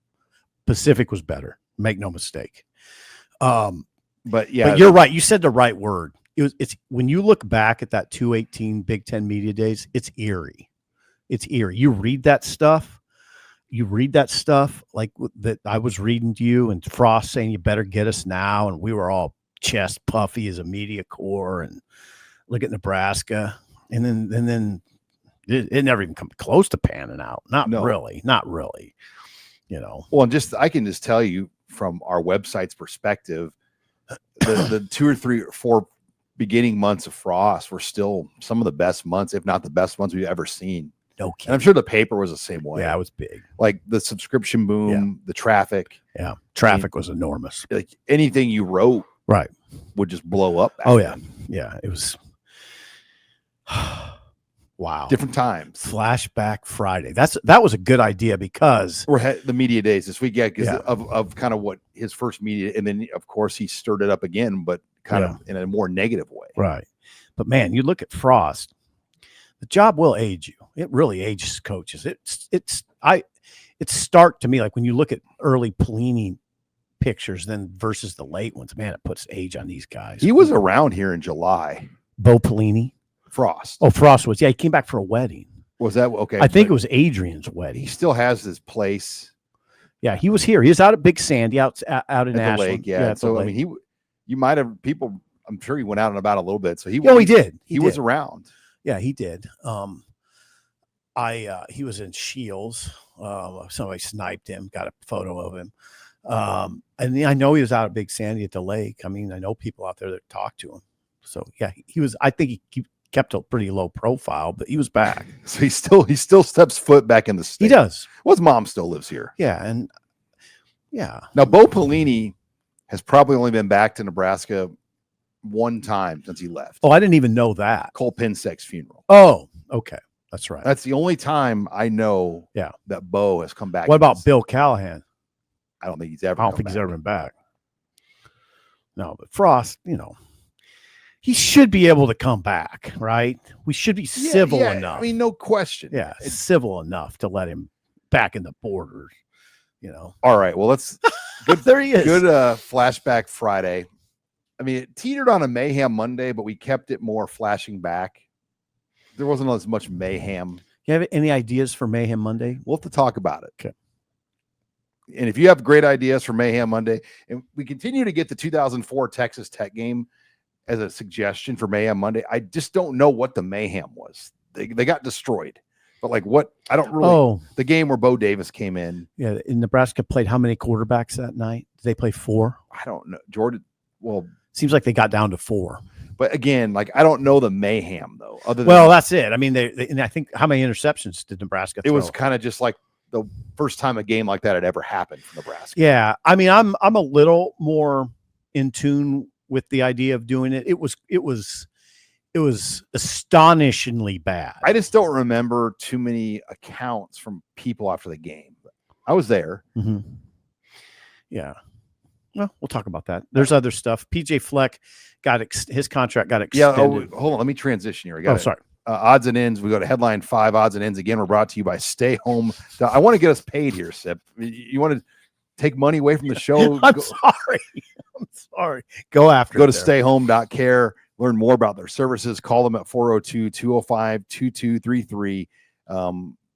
B: Make no mistake.
A: But
B: you're right. You said the right word. It's when you look back at that 2018 Big Ten Media Days, it's eerie. It's eerie. You read that stuff like that I was reading to you, and Frost saying you better get us now, and we were all chest puffy as a media corps, and look at Nebraska, and then it never even come close to panning out. Not really. You know.
A: Well, I can just tell you from our website's perspective, the 2 or 3 or 4 beginning months of Frost were still some of the best months, if not the best months we've ever seen.
B: No kidding.
A: And I'm sure the paper was the same way.
B: Yeah, it was big.
A: Like the subscription boom, the traffic.
B: Yeah, traffic was enormous.
A: Like anything you wrote, would just blow up.
B: Yeah, it was. Wow.
A: Different times.
B: Flashback Friday. That was a good idea because
A: we're the media days this week. Yeah, because of kind of what his first media, and then of course he stirred it up again, but kind of in a more negative way.
B: Right. But man, you look at Frost. The job will age you. It really ages coaches. It's stark to me. Like when you look at early Pelini pictures then versus the late ones, man, it puts age on these guys.
A: He was around here in July.
B: Bo Pelini.
A: Frost.
B: Oh, Frost was. Yeah, he came back for a wedding.
A: Was that okay?
B: I think it was Adrian's wedding.
A: He still has his place.
B: Yeah, he was here. He was out at Big Sandy, out in Ashland.
A: The lake. Yeah. So I mean, you might have people. I'm sure he went out and about a little bit. So he
B: did.
A: He was around.
B: Yeah, he did. He was in Shields. Somebody sniped him. Got a photo of him. And I know he was out at Big Sandy at the lake. I mean, I know people out there that talked to him. So yeah, he was. I think he kept a pretty low profile, but he was back.
A: So he still steps foot back in the state.
B: He does.
A: Well, his mom still lives here.
B: Yeah, and yeah.
A: Now Bo Pelini has probably only been back to Nebraska one time since he left.
B: Oh, I didn't even know that.
A: Cole Pinsack's funeral.
B: Oh, okay. That's right.
A: That's the only time I know that Bo has come back.
B: What about Bill Callahan?
A: I don't think he's ever
B: been back. No, but Frost, he should be able to come back, right? We should be civil enough.
A: I mean, no question.
B: Yeah, it's civil enough to let him back in the borders,
A: All right, well, let's good.
B: There he is.
A: Good Flashback Friday. I mean, it teetered on a mayhem Monday, but we kept it more flashing back. There wasn't as much mayhem.
B: You have any ideas for Mayhem Monday?
A: We'll have to talk about it.
B: Okay.
A: And if you have great ideas for Mayhem Monday, and we continue to get the 2004 Texas Tech game as a suggestion for Mayhem Monday, I just don't know what the mayhem was. They got destroyed. But like what? I don't really. The game where Bo Davis came in.
B: Yeah, Nebraska played how many quarterbacks that night? Did they play 4?
A: I don't know. Jordan, well.
B: Seems like they got down to 4.
A: But again, like I don't know the mayhem though. Other than
B: that's it. I mean, they and I think how many interceptions did Nebraska throw?
A: It was kind of just like the first time a game like that had ever happened for Nebraska.
B: Yeah, I mean, I'm a little more in tune with the idea of doing it. It was astonishingly bad.
A: I just don't remember too many accounts from people after the game. I was there.
B: Mm-hmm. Yeah. Well, we'll talk about that. There's other stuff. PJ Fleck his contract got extended.
A: Yeah. Hold on. Let me transition here.
B: Sorry.
A: odds and ends. We go to headline 5 odds and ends. Again, we're brought to you by Stay Home. I want to get us paid here, Sip. You want to take money away from the show?
B: I'm sorry. I'm sorry. Go after
A: Go
B: it
A: to
B: there.
A: StayHome.Care. Learn more about their services. Call them at 402-205-2233.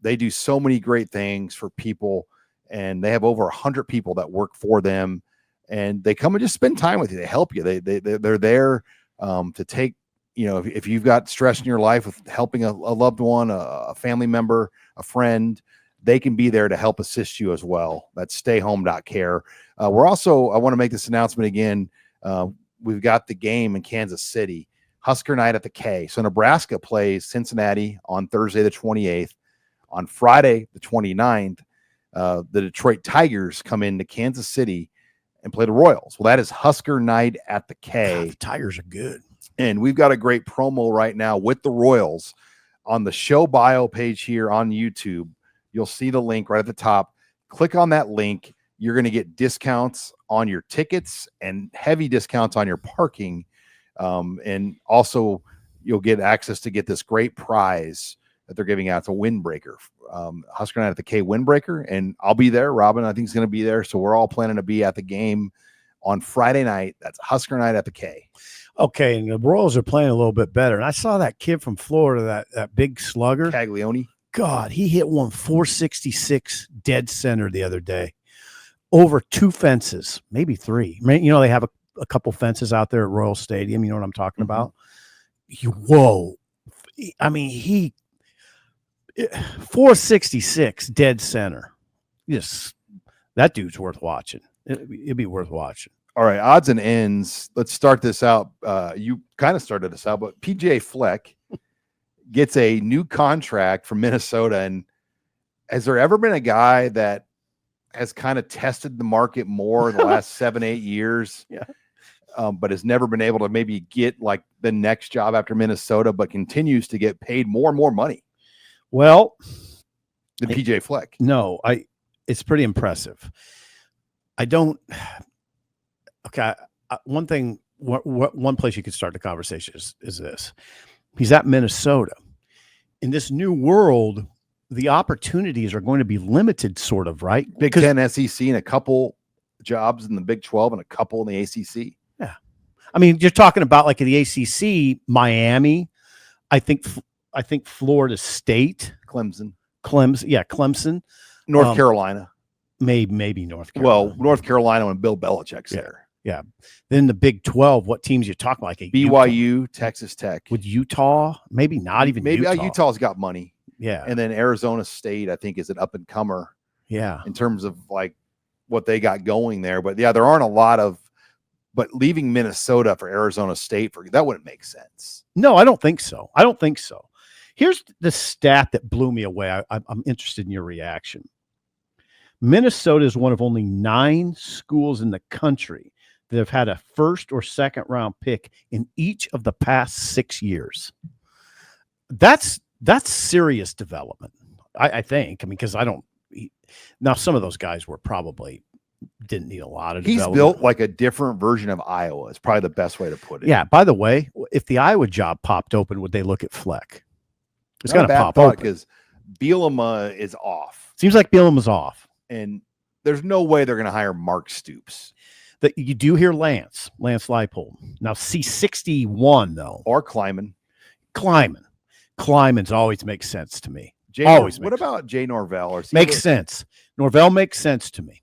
A: They do so many great things for people, and they have over 100 people that work for them, and they come and just spend time with you. They help you. They're there to take, if you've got stress in your life with helping a loved one, a family member, a friend, they can be there to help assist you as well. That's StayHome.Care. We're also, I want to make this announcement again. We've got the game in Kansas City, Husker Night at the K. So Nebraska plays Cincinnati on Thursday, the 28th. On Friday, the 29th, the Detroit Tigers come into Kansas City and play the Royals. Well, that is Husker Night at the K.
B: God, the Tigers are good.
A: And we've got a great promo right now with the Royals on the show bio page here on YouTube. You'll see the link right at the top. Click on that link. You're going to get discounts on your tickets and heavy discounts on your parking. And also you'll get access to get this great prize that they're giving out. It's a windbreaker, Husker Night at the K windbreaker. And I'll be there. Robin, I think, is going to be there. So we're all planning to be at the game on Friday night. That's Husker Night at the K.
B: Okay, and the Royals are playing a little bit better. And I saw that kid from Florida, that big slugger.
A: Caglione.
B: God, he hit one 466 dead center the other day. Over 2 fences, maybe 3. They have a couple fences out there at Royal Stadium. You know what I'm talking about? Whoa. I mean, 466 dead center. Yes, that dude's worth watching. It'd be worth watching.
A: All right, odds and ends. Let's start this out. You kind of started this out, but PJ Fleck gets a new contract from Minnesota. And has there ever been a guy that has kind of tested the market more in the last 7-8 years?
B: Yeah.
A: But has never been able to maybe get like the next job after Minnesota, but continues to get paid more and more money?
B: Well,
A: than PJ Fleck.
B: No, it's pretty impressive. One place you could start the conversation is this. He's at Minnesota. In this new world, the opportunities are going to be limited, sort of, right?
A: Big Ten, SEC, and a couple jobs in the Big 12 and a couple in the ACC.
B: Yeah. I mean, you're talking about like in the ACC, Miami, I think Florida State,
A: Clemson.
B: Clemson,
A: North Carolina.
B: Maybe North Carolina.
A: Well, North Carolina when Bill Belichick's there.
B: Yeah. Then the Big 12, what teams you talking about? Like
A: BYU,
B: Utah.
A: Texas Tech.
B: With Utah? Maybe not even
A: Maybe
B: Utah.
A: Utah's got money.
B: Yeah.
A: And then Arizona State, I think, is an up-and-comer.
B: Yeah.
A: In terms of like what they got going there. But yeah, there aren't a lot of, but leaving Minnesota for Arizona State, that wouldn't make sense.
B: No, I don't think so. Here's the stat that blew me away. I'm interested in your reaction. Minnesota is one of only 9 schools in the country that have had a first or second round pick in each of the past 6 years. That's serious development, I think. I mean, because now some of those guys were probably didn't need a lot of development.
A: He's built like a different version of Iowa. Is probably the best way to put it.
B: Yeah. By the way, if the Iowa job popped open, would they look at Fleck? It's going to pop open
A: because Bielema is off.
B: Seems like Bielema's off,
A: and there's no way they're going to hire Mark Stoops.
B: That you do hear Lance Leipold. Now C61 though,
A: or Kleiman.
B: Kleiman's always makes sense to me.
A: What about Jay Norvell? Or
B: makes sense. Norvell makes sense to me.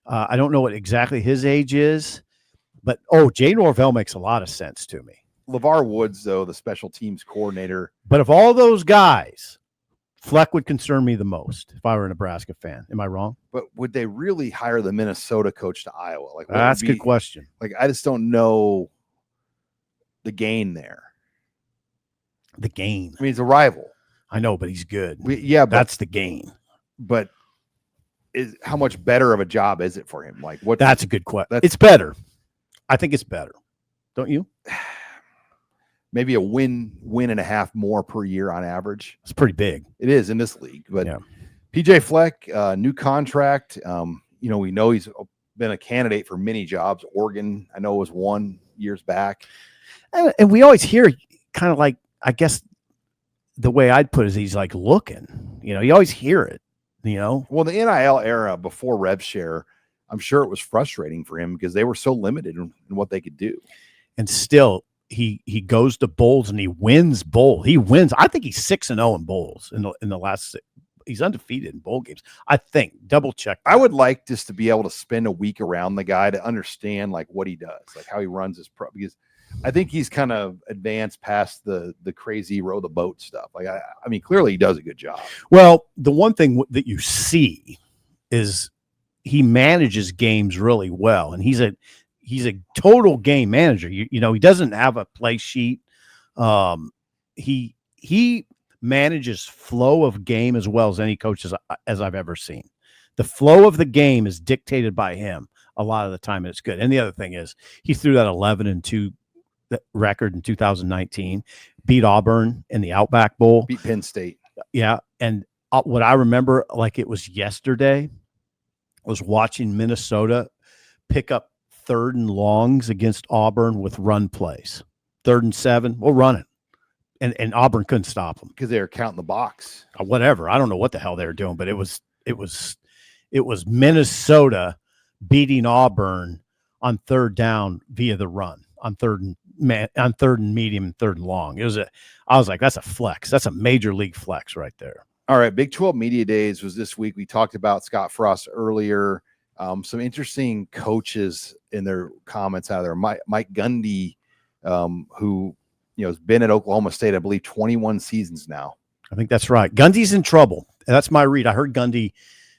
B: I don't know what exactly his age is, but Jay Norvell makes a lot of sense to me.
A: LeVar Woods, though, the special teams coordinator.
B: But of all those guys, Fleck would concern me the most if I were a Nebraska fan. Am I wrong?
A: But would they really hire the Minnesota coach to Iowa? Like,
B: that's a good question.
A: Like, I just don't know the gain there.
B: The gain.
A: I mean, he's a rival.
B: I know, but he's good.
A: But
B: that's the gain.
A: But how much better of a job is it for him? Like, what?
B: That's a good question. It's better. I think it's better. Don't you?
A: Maybe a win and a half more per year on average.
B: It's pretty big.
A: It is in this league. But
B: yeah.
A: PJ Fleck, new contract. We know he's been a candidate for many jobs. Oregon, I know, was one years back.
B: And we always hear kind of like, I guess, the way I'd put it is he's like looking, you always hear it,
A: Well, the NIL era before rev share, I'm sure it was frustrating for him because they were so limited in what they could do.
B: And still he goes to bowls and he wins bowl. He wins. I think he's 6-0 in bowls in the last 6. He's undefeated in bowl games. I think. Double check that.
A: I would like just to be able to spend a week around the guy to understand like what he does, like how he runs his pro, because I think he's kind of advanced past the crazy row the boat stuff. Like, I mean, clearly he does a good job.
B: Well, the one thing that you see is he manages games really well, and he's a total game manager. He doesn't have a play sheet. He manages flow of game as well as any coach as I've ever seen. The flow of the game is dictated by him a lot of the time, and it's good. And the other thing is he threw that 11-2 record in 2019, beat Auburn in the Outback Bowl,
A: beat Penn State.
B: Yeah. And what I remember like it was yesterday was watching Minnesota pick up 3rd and longs against Auburn with run plays. 3rd and 7, we'll run it. And Auburn couldn't stop them
A: because they were counting the box.
B: Whatever. I don't know what the hell they were doing, but it was Minnesota beating Auburn on 3rd down via the run on 3rd and medium and 3rd and long. I was like, that's a flex. That's a major league flex right there.
A: All right. Big 12 Media Days was this week. We talked about Scott Frost earlier. Some interesting coaches in their comments out of there. Mike Gundy, who has been at Oklahoma State, I believe, 21 seasons now.
B: I think that's right. Gundy's in trouble. That's my read. I heard Gundy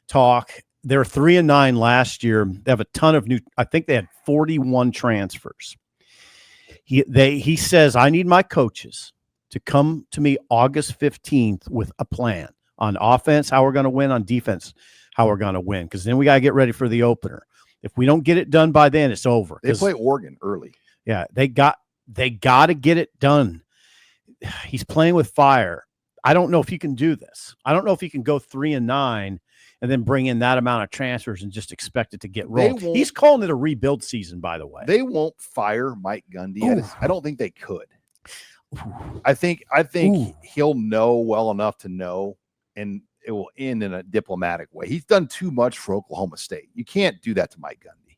B: talk. They're 3-9 last year. They have a ton of new. I think they had 41 transfers. He says, I need my coaches to come to me August 15th with a plan on offense, how we're going to win, on defense, how we're going to win, because then we got to get ready for the opener. If we don't get it done by then, it's over.
A: They play Oregon early.
B: Yeah, they got to get it done. He's playing with fire. I don't know if you can do this. I don't know if you can go 3-9 and then bring in that amount of transfers and just expect it to get rolled. He's calling it a rebuild season, by the way.
A: They won't fire Mike Gundy. I don't think they could. I think he'll know well enough to know, and it will end in a diplomatic way. He's done too much for Oklahoma State. You can't do that to Mike Gundy.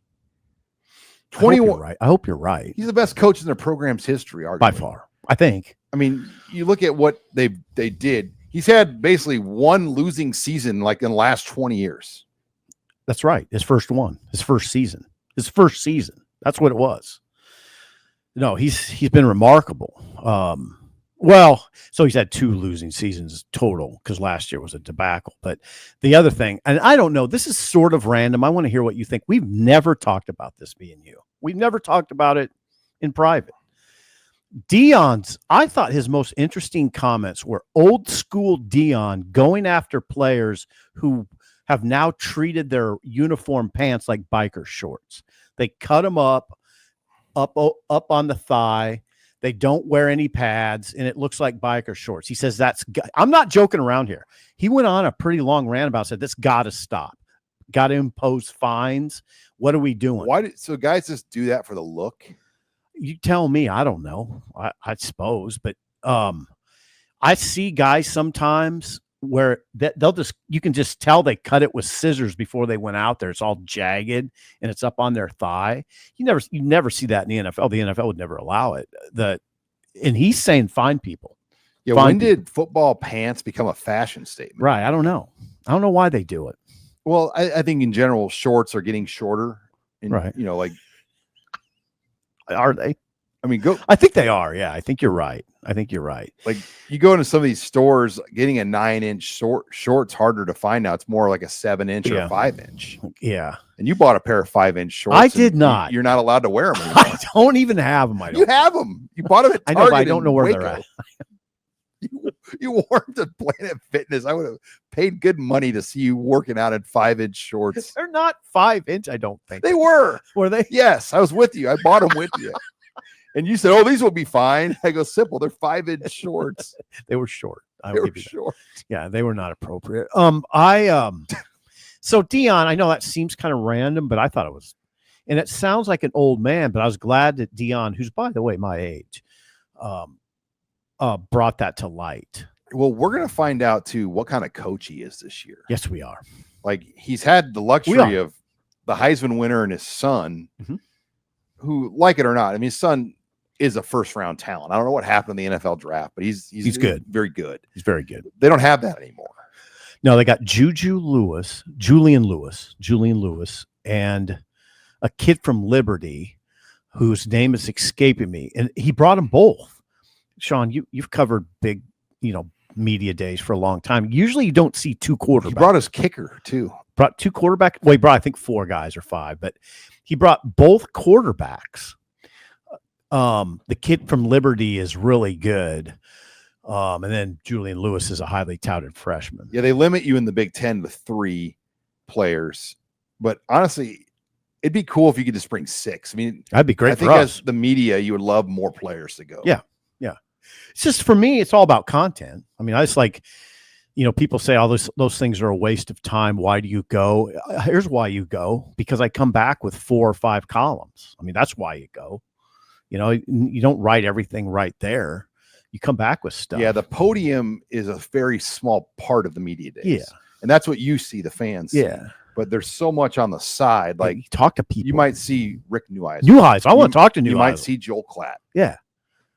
B: 21. I hope you're right.
A: He's the best coach in their program's history, arguably.
B: By far, I think.
A: I mean, you look at what they did. He's had basically one losing season like in the last 20 years.
B: That's right. His first season. That's what it was. No, he's been remarkable. So he's had 2 losing seasons total because last year was a debacle. But the other thing, and I don't know, this is sort of random. I want to hear what you think. We've never talked about this, me and you. We've never talked about it in private. I thought his most interesting comments were old school Dion going after players who have now treated their uniform pants like biker shorts. They cut them up on the thigh. They don't wear any pads, and it looks like biker shorts. He says I'm not joking around here. He went on a pretty long rant about, said this got to stop. Got to impose fines. What are we doing?
A: So guys just do that for the look?
B: You tell me. I don't know. I suppose, but I see guys sometimes where you can just tell they cut it with scissors before they went out there. It's all jagged and it's up on their thigh. You never see that in the NFL. The NFL would never allow it. And he's saying fine people.
A: Yeah. When did football pants become a fashion statement?
B: Right. I don't know why they do it.
A: Well, I think in general, shorts are getting shorter. And,
B: right.
A: Like,
B: are they?
A: I mean,
B: I think they are. Yeah, I think you're right. Like, you
A: go into some of these stores, getting a 9-inch short's harder to find now. It's more like a 7-inch or a 5-inch.
B: Yeah.
A: And you bought a pair of 5-inch shorts.
B: I did not.
A: You're not allowed to wear them anymore.
B: I don't even have them.
A: You have them. You bought them at Target.
B: I know, but I don't know where
A: Waco.
B: they're at.
A: You wore them to Planet Fitness. I would have paid good money to see you working out in 5-inch shorts.
B: They're not 5-inch, I don't think.
A: They were.
B: Were they?
A: Yes, I was with you. I bought them with you. And you said, "Oh, these will be fine." I go, "Simple. They're 5-inch shorts."
B: They were short.
A: They were short.
B: Yeah, they were not appropriate. So Dion, I know that seems kind of random, but I thought it was, and it sounds like an old man, but I was glad that Dion, who's by the way my age, brought that to light.
A: Well, we're going to find out too what kind of coach he is this year.
B: Yes, we are.
A: Like, he's had the luxury of the Heisman winner and his son, who, like it or not, I mean, his son is a first-round talent. I don't know what happened in the NFL draft, but he's
B: good.
A: Very good.
B: He's very good.
A: They don't have that anymore.
B: No, they got Julian Lewis, and a kid from Liberty whose name is escaping me. And he brought them both. Sean, you've covered big, media days for a long time. Usually you don't see two quarterbacks.
A: He brought his kicker too.
B: Brought two quarterbacks. Well, he brought, I think, 4 guys or 5, but he brought both quarterbacks. The kid from Liberty is really good. And then Julian Lewis is a highly touted freshman.
A: Yeah, they limit you in the Big Ten to 3 players. But honestly, it'd be cool if you could just bring 6. I mean,
B: that'd be great.
A: I think as the media, you would love more players to go.
B: Yeah. It's just, for me, it's all about content. I mean, I just like, people say all those things are a waste of time. Why do you go? Here's why you go. Because I come back with 4 or 5 columns. I mean, that's why you go. You don't write everything right there. You come back with stuff.
A: Yeah, the podium is a very small part of the media days.
B: Yeah.
A: And that's what you see, the fans.
B: Yeah.
A: See. But there's so much on the side. Like,
B: you talk to people.
A: You might see Rick Neuheisel.
B: I want to talk to Neuheisel.
A: You might see Joel Klatt.
B: Yeah.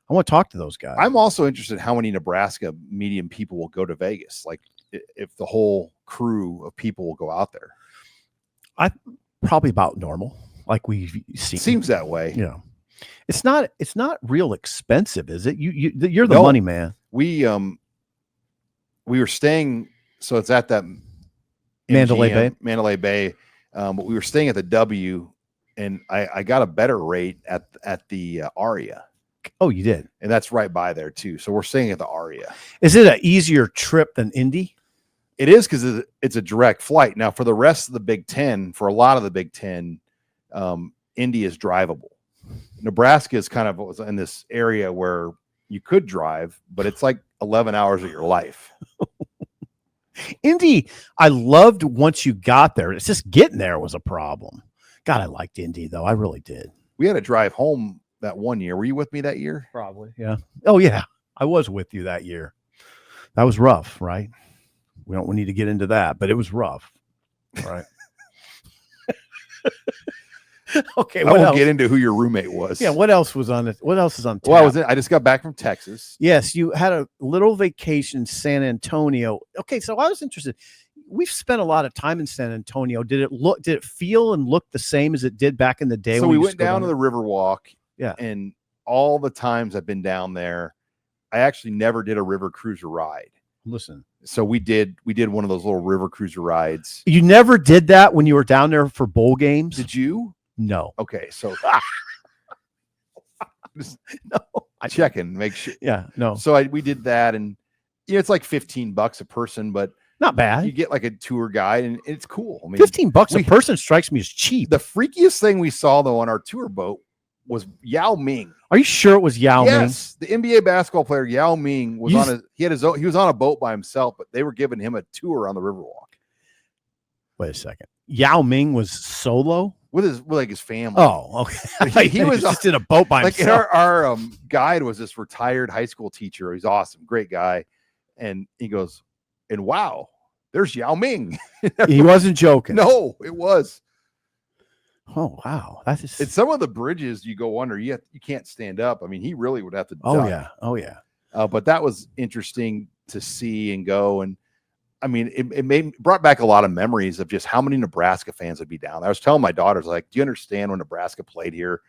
B: I want to talk to those guys.
A: I'm also interested in how many Nebraska medium people will go to Vegas. Like, if the whole crew of people will go out there.
B: Probably about normal. Like we've seen.
A: Seems that way.
B: Yeah. It's not real expensive, is it? You're the money man.
A: We were staying, so it's at that Mandalay Bay. But we were staying at the W, and I got a better rate at the Aria.
B: Oh, you did?
A: And that's right by there too. So we're staying at the Aria.
B: Is it an easier trip than Indy?
A: It is, because it's a direct flight. Now, for the rest of the Big Ten, for a lot of the Big Ten, Indy is drivable. Nebraska is kind of in this area where you could drive, but it's like 11 hours of your life.
B: Indy, I loved once you got there. It's just getting there was a problem. God, I liked Indy, though. I really did.
A: We had to drive home that one year. Were you with me that year?
B: Probably, yeah. Oh, yeah. I was with you that year. That was rough, right? We need to get into that, but it was rough, right? Okay,
A: I won't get into who your roommate was.
B: Yeah, what else was on it? What else is on tap?
A: Well, I just got back from Texas.
B: Yes, you had a little vacation in San Antonio. Okay, so I was interested. We've spent a lot of time in San Antonio. Did it feel and look the same as it did back in the day?
A: So we went down to the Riverwalk.
B: Yeah.
A: And all the times I've been down there, I actually never did a river cruiser ride.
B: Listen.
A: So we did one of those little river cruiser rides.
B: You never did that when you were down there for bowl games?
A: Did you?
B: No.
A: Okay, so
B: no.
A: Checking, make sure.
B: Yeah, no.
A: So we did that, and it's like $15 a person, but
B: not bad.
A: You get like a tour guide, and it's cool. I mean,
B: $15 a person strikes me as cheap.
A: The freakiest thing we saw though on our tour boat was Yao Ming.
B: Are you sure it was Yao Ming?
A: Yes, the NBA basketball player Yao Ming was he was on a boat by himself, but they were giving him a tour on the Riverwalk.
B: Wait a second. Yao Ming was solo
A: with his family.
B: Oh, okay.
A: he was
B: just in a boat by himself.
A: Like our guide was this retired high school teacher. He's awesome, great guy, and he goes, and wow, there's Yao Ming.
B: He wasn't joking.
A: No, it was.
B: Oh wow,
A: it's some of the bridges you go under. You can't stand up. I mean, he really would have to.
B: Oh yeah.
A: But that was interesting to see and go. And I mean, it brought back a lot of memories of just how many Nebraska fans would be down there. I was telling my daughters, like, do you understand when Nebraska played here?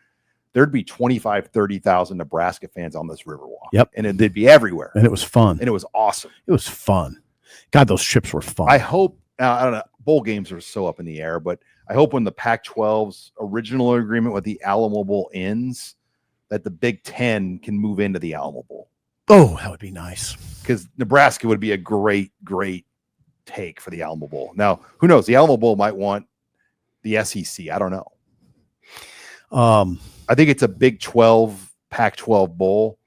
A: There'd be 25, 30,000 Nebraska fans on this Riverwalk.
B: Yep,
A: and they'd be everywhere.
B: And it was fun.
A: And it was awesome.
B: It was fun. God, those trips were fun.
A: I hope. I don't know. Bowl games are so up in the air, but I hope when the Pac-12's original agreement with the Alamo Bowl ends, that the Big Ten can move into the Alamo Bowl.
B: Oh, that would be nice.
A: Because Nebraska would be a great take for the Alamo Bowl. Now, who knows? The Alamo Bowl might want the SEC. I don't know. I think it's a Big 12, Pac-12 bowl.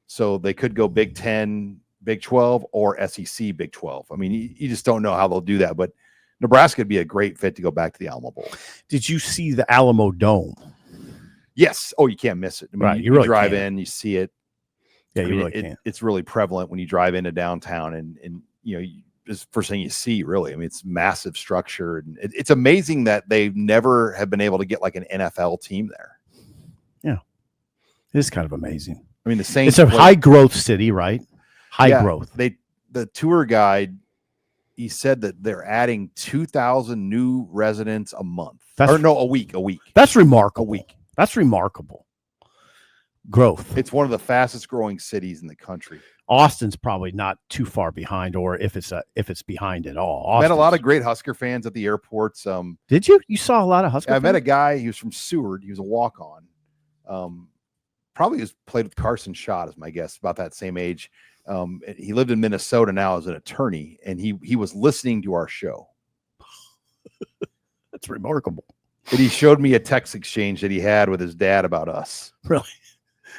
A: So they could go Big 10, Big 12, or SEC Big 12. I mean, you just don't know how they'll do that. But Nebraska would be a great fit to go back to the Alamo Bowl.
B: Did you see the Alamo Dome?
A: Yes. Oh, you can't miss it. I mean,
B: right.
A: You really drive in, you see it.
B: Yeah,
A: I
B: you
A: mean,
B: really can't.
A: it's really prevalent when you drive into downtown, and it's the first thing you see, really. I mean, it's massive structure, and it's amazing that they never have been able to get like an NFL team there.
B: Yeah, it's kind of amazing.
A: I mean, the Saints.
B: It's a high growth city, right? High growth.
A: The tour guide, he said that they're adding 2,000 new residents a month. A week.
B: That's remarkable.
A: A week.
B: That's remarkable. Growth.
A: It's one of the fastest growing cities in the country.
B: Austin's probably not too far behind, or if it's behind at all.
A: Met a lot of great Husker fans at the airports.
B: Did you? You saw a lot of Husker fans?
A: I met a guy. He was from Seward. He was a walk-on. Probably has played with Carson Schott, is my guess, about that same age. He lived in Minnesota now as an attorney, and he was listening to our show.
B: That's remarkable.
A: And he showed me a text exchange that he had with his dad about us.
B: Really?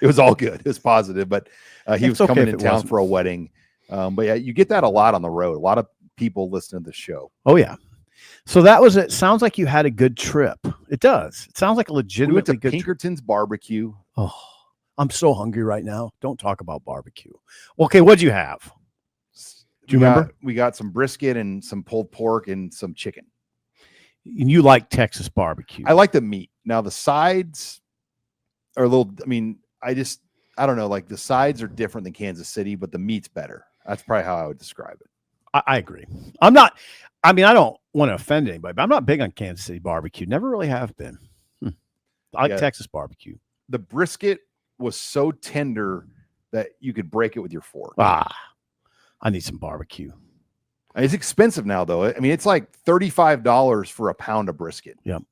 A: It was all good. It was positive, but he was coming in town for a wedding. But yeah, you get that a lot on the road. A lot of people listen to the show.
B: Oh yeah. So that was it. Sounds like you had a good trip. It does. It sounds like a legitimately good
A: Pinkerton's barbecue.
B: Oh, I'm so hungry right now. Don't talk about barbecue. Okay, what'd you have? Do you remember?
A: We got some brisket and some pulled pork and some chicken.
B: And you like Texas barbecue?
A: I like the meat. Now the sides are a little. I mean, I don't know. Like the sides are different than Kansas City, but the meat's better. That's probably how I would describe it.
B: I agree. I don't want to offend anybody, but I'm not big on Kansas City barbecue. Never really have been. I like Texas barbecue.
A: The brisket was so tender that you could break it with your fork.
B: I need some barbecue.
A: It's expensive now, though. I mean, it's like $35 for a pound of brisket.
B: Yep.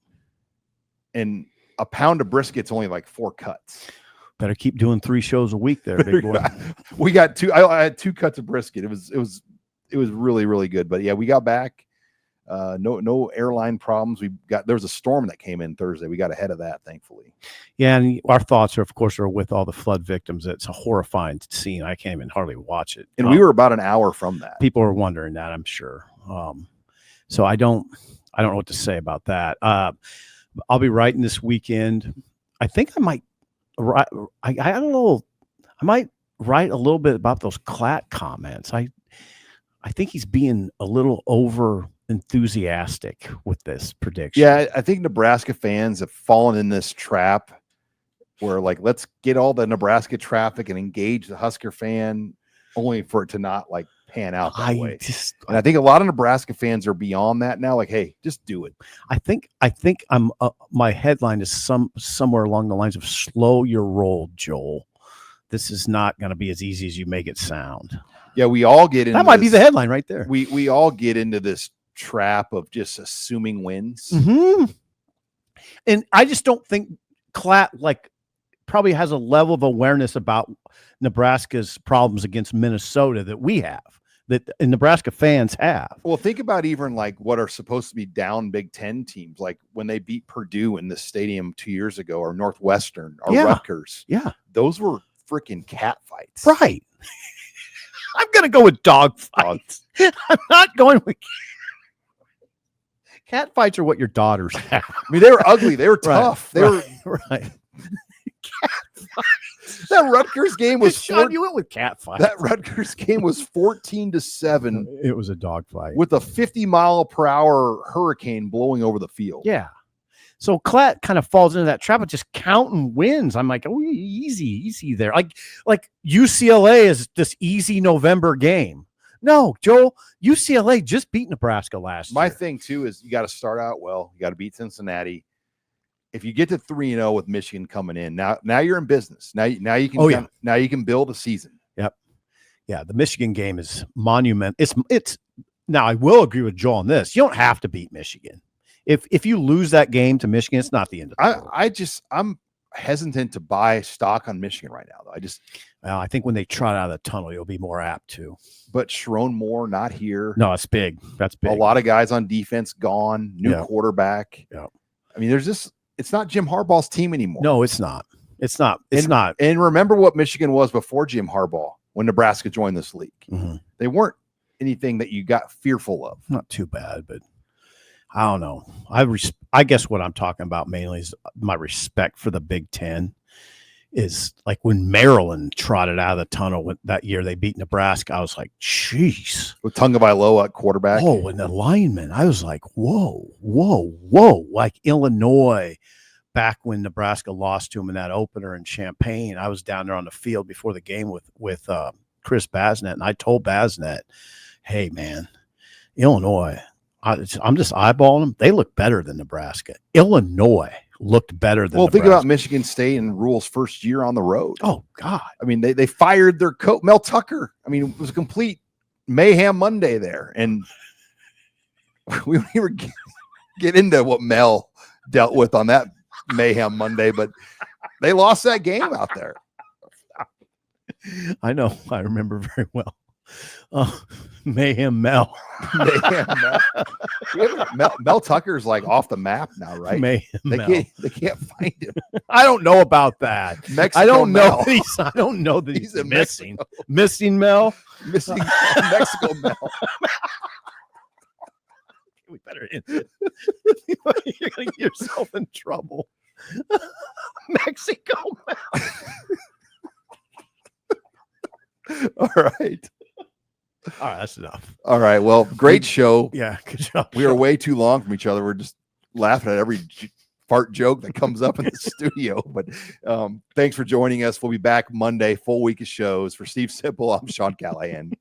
A: And a pound of brisket's only like 4 cuts.
B: Better keep doing 3 shows a week there, big boy.
A: We got 2. I had 2 cuts of brisket. It was really, really good. But yeah, we got back. No airline problems. There was a storm that came in Thursday. We got ahead of that, thankfully.
B: Yeah, and our thoughts are with all the flood victims. It's a horrifying scene. I can't even hardly watch it.
A: And we were about an hour from that.
B: People are wondering that, I'm sure. So I don't know what to say about that. I'll be writing this weekend. I think I might write. I might write a little bit about those Klatt comments. I think he's being a little over enthusiastic with this prediction.
A: Yeah, I think Nebraska fans have fallen in this trap where, like, let's get all the Nebraska traffic and engage the Husker fan, only for it to not like pan out that way. And I think a lot of Nebraska fans are beyond that now. Like, hey, just do it.
B: I think I'm my headline is somewhere along the lines of slow your roll, Joel. This is not going to be as easy as you make it sound.
A: Yeah, we all get into
B: that. Might be the headline right there.
A: We all get into this trap of just assuming wins.
B: Mm-hmm. And I just don't think Klatt probably has a level of awareness about Nebraska's problems against Minnesota that we have, that Nebraska fans have.
A: Well, think about even like what are supposed to be down Big Ten teams, like when they beat Purdue in the stadium 2 years ago, or Northwestern, or Rutgers.
B: Yeah, those
A: were freaking cat fights,
B: right? I'm gonna go with dog fights. I'm not going with cat fights. Are what your daughters have.
A: I mean, they were ugly. They were tough. They were
B: right.
A: Cat fights. That Rutgers game was
B: Sean, you went with cat fights.
A: That Rutgers game was 14-7.
B: It was a dog fight
A: with a 50-mile-per-hour hurricane blowing over the field.
B: Yeah. So Klatt kind of falls into that trap of just counting wins. I'm like, oh, easy there. Like UCLA is this easy November game. No, Joel, UCLA just beat Nebraska last year.
A: My thing, too, is you got to start out well. You got to beat Cincinnati. If you get to 3-0 with Michigan coming in, now you're in business. Now you can now you can build a season.
B: Yep. Yeah, the Michigan game is monument. It's now I will agree with Joel on this. You don't have to beat Michigan. If you lose that game to Michigan, it's not the end of the world.
A: I'm hesitant to buy stock on Michigan right now, though.
B: I think when they trot out of the tunnel, you'll be more apt to.
A: But Sharon Moore not here.
B: No, it's big. That's big.
A: A lot of guys on defense gone. New quarterback.
B: Yeah.
A: I mean, it's not Jim Harbaugh's team anymore.
B: No, it's not. It's not. It's not.
A: And remember what Michigan was before Jim Harbaugh when Nebraska joined this league.
B: Mm-hmm.
A: They weren't anything that you got fearful of.
B: Not too bad, but I don't know. I guess what I'm talking about mainly is my respect for the Big Ten is like when Maryland trotted out of the tunnel that year they beat Nebraska. I was like, jeez.
A: With Tagovailoa at quarterback.
B: Oh, and the lineman. I was like, whoa, whoa, whoa. Like Illinois back when Nebraska lost to him in that opener in Champaign. I was down there on the field before the game with Chris Basnet, and I told Basnet, hey, man, Illinois, I'm just eyeballing them. They look better than Nebraska. Illinois looked better than Nebraska.
A: Think about Michigan State and Rule's first year on the road.
B: Oh, God.
A: I mean, they fired their coach, Mel Tucker. I mean, it was a complete mayhem Monday there. And we don't even get into what Mel dealt with on that mayhem Monday, but they lost that game out there.
B: I know. I remember very well. Mayhem Mel.
A: Mayhem Mel. Mel Tucker's like off the map now, right?
B: Mayhem Mel.
A: They can't find him.
B: I don't know about that.
A: Mexico
B: I don't
A: Mel.
B: know. I don't know that he's
A: in
B: missing.
A: Mexico.
B: Missing Mel.
A: Missing Mexico Mel.
B: We better end it. You're going to get yourself in trouble. Mexico Mel.
A: All right.
B: All right, that's enough.
A: All right. Well, great show.
B: Yeah, good job.
A: We are way too long from each other. We're just laughing at every fart joke that comes up in the studio. But thanks for joining us. We'll be back Monday, full week of shows. For Steve Sipple, I'm Sean Callahan.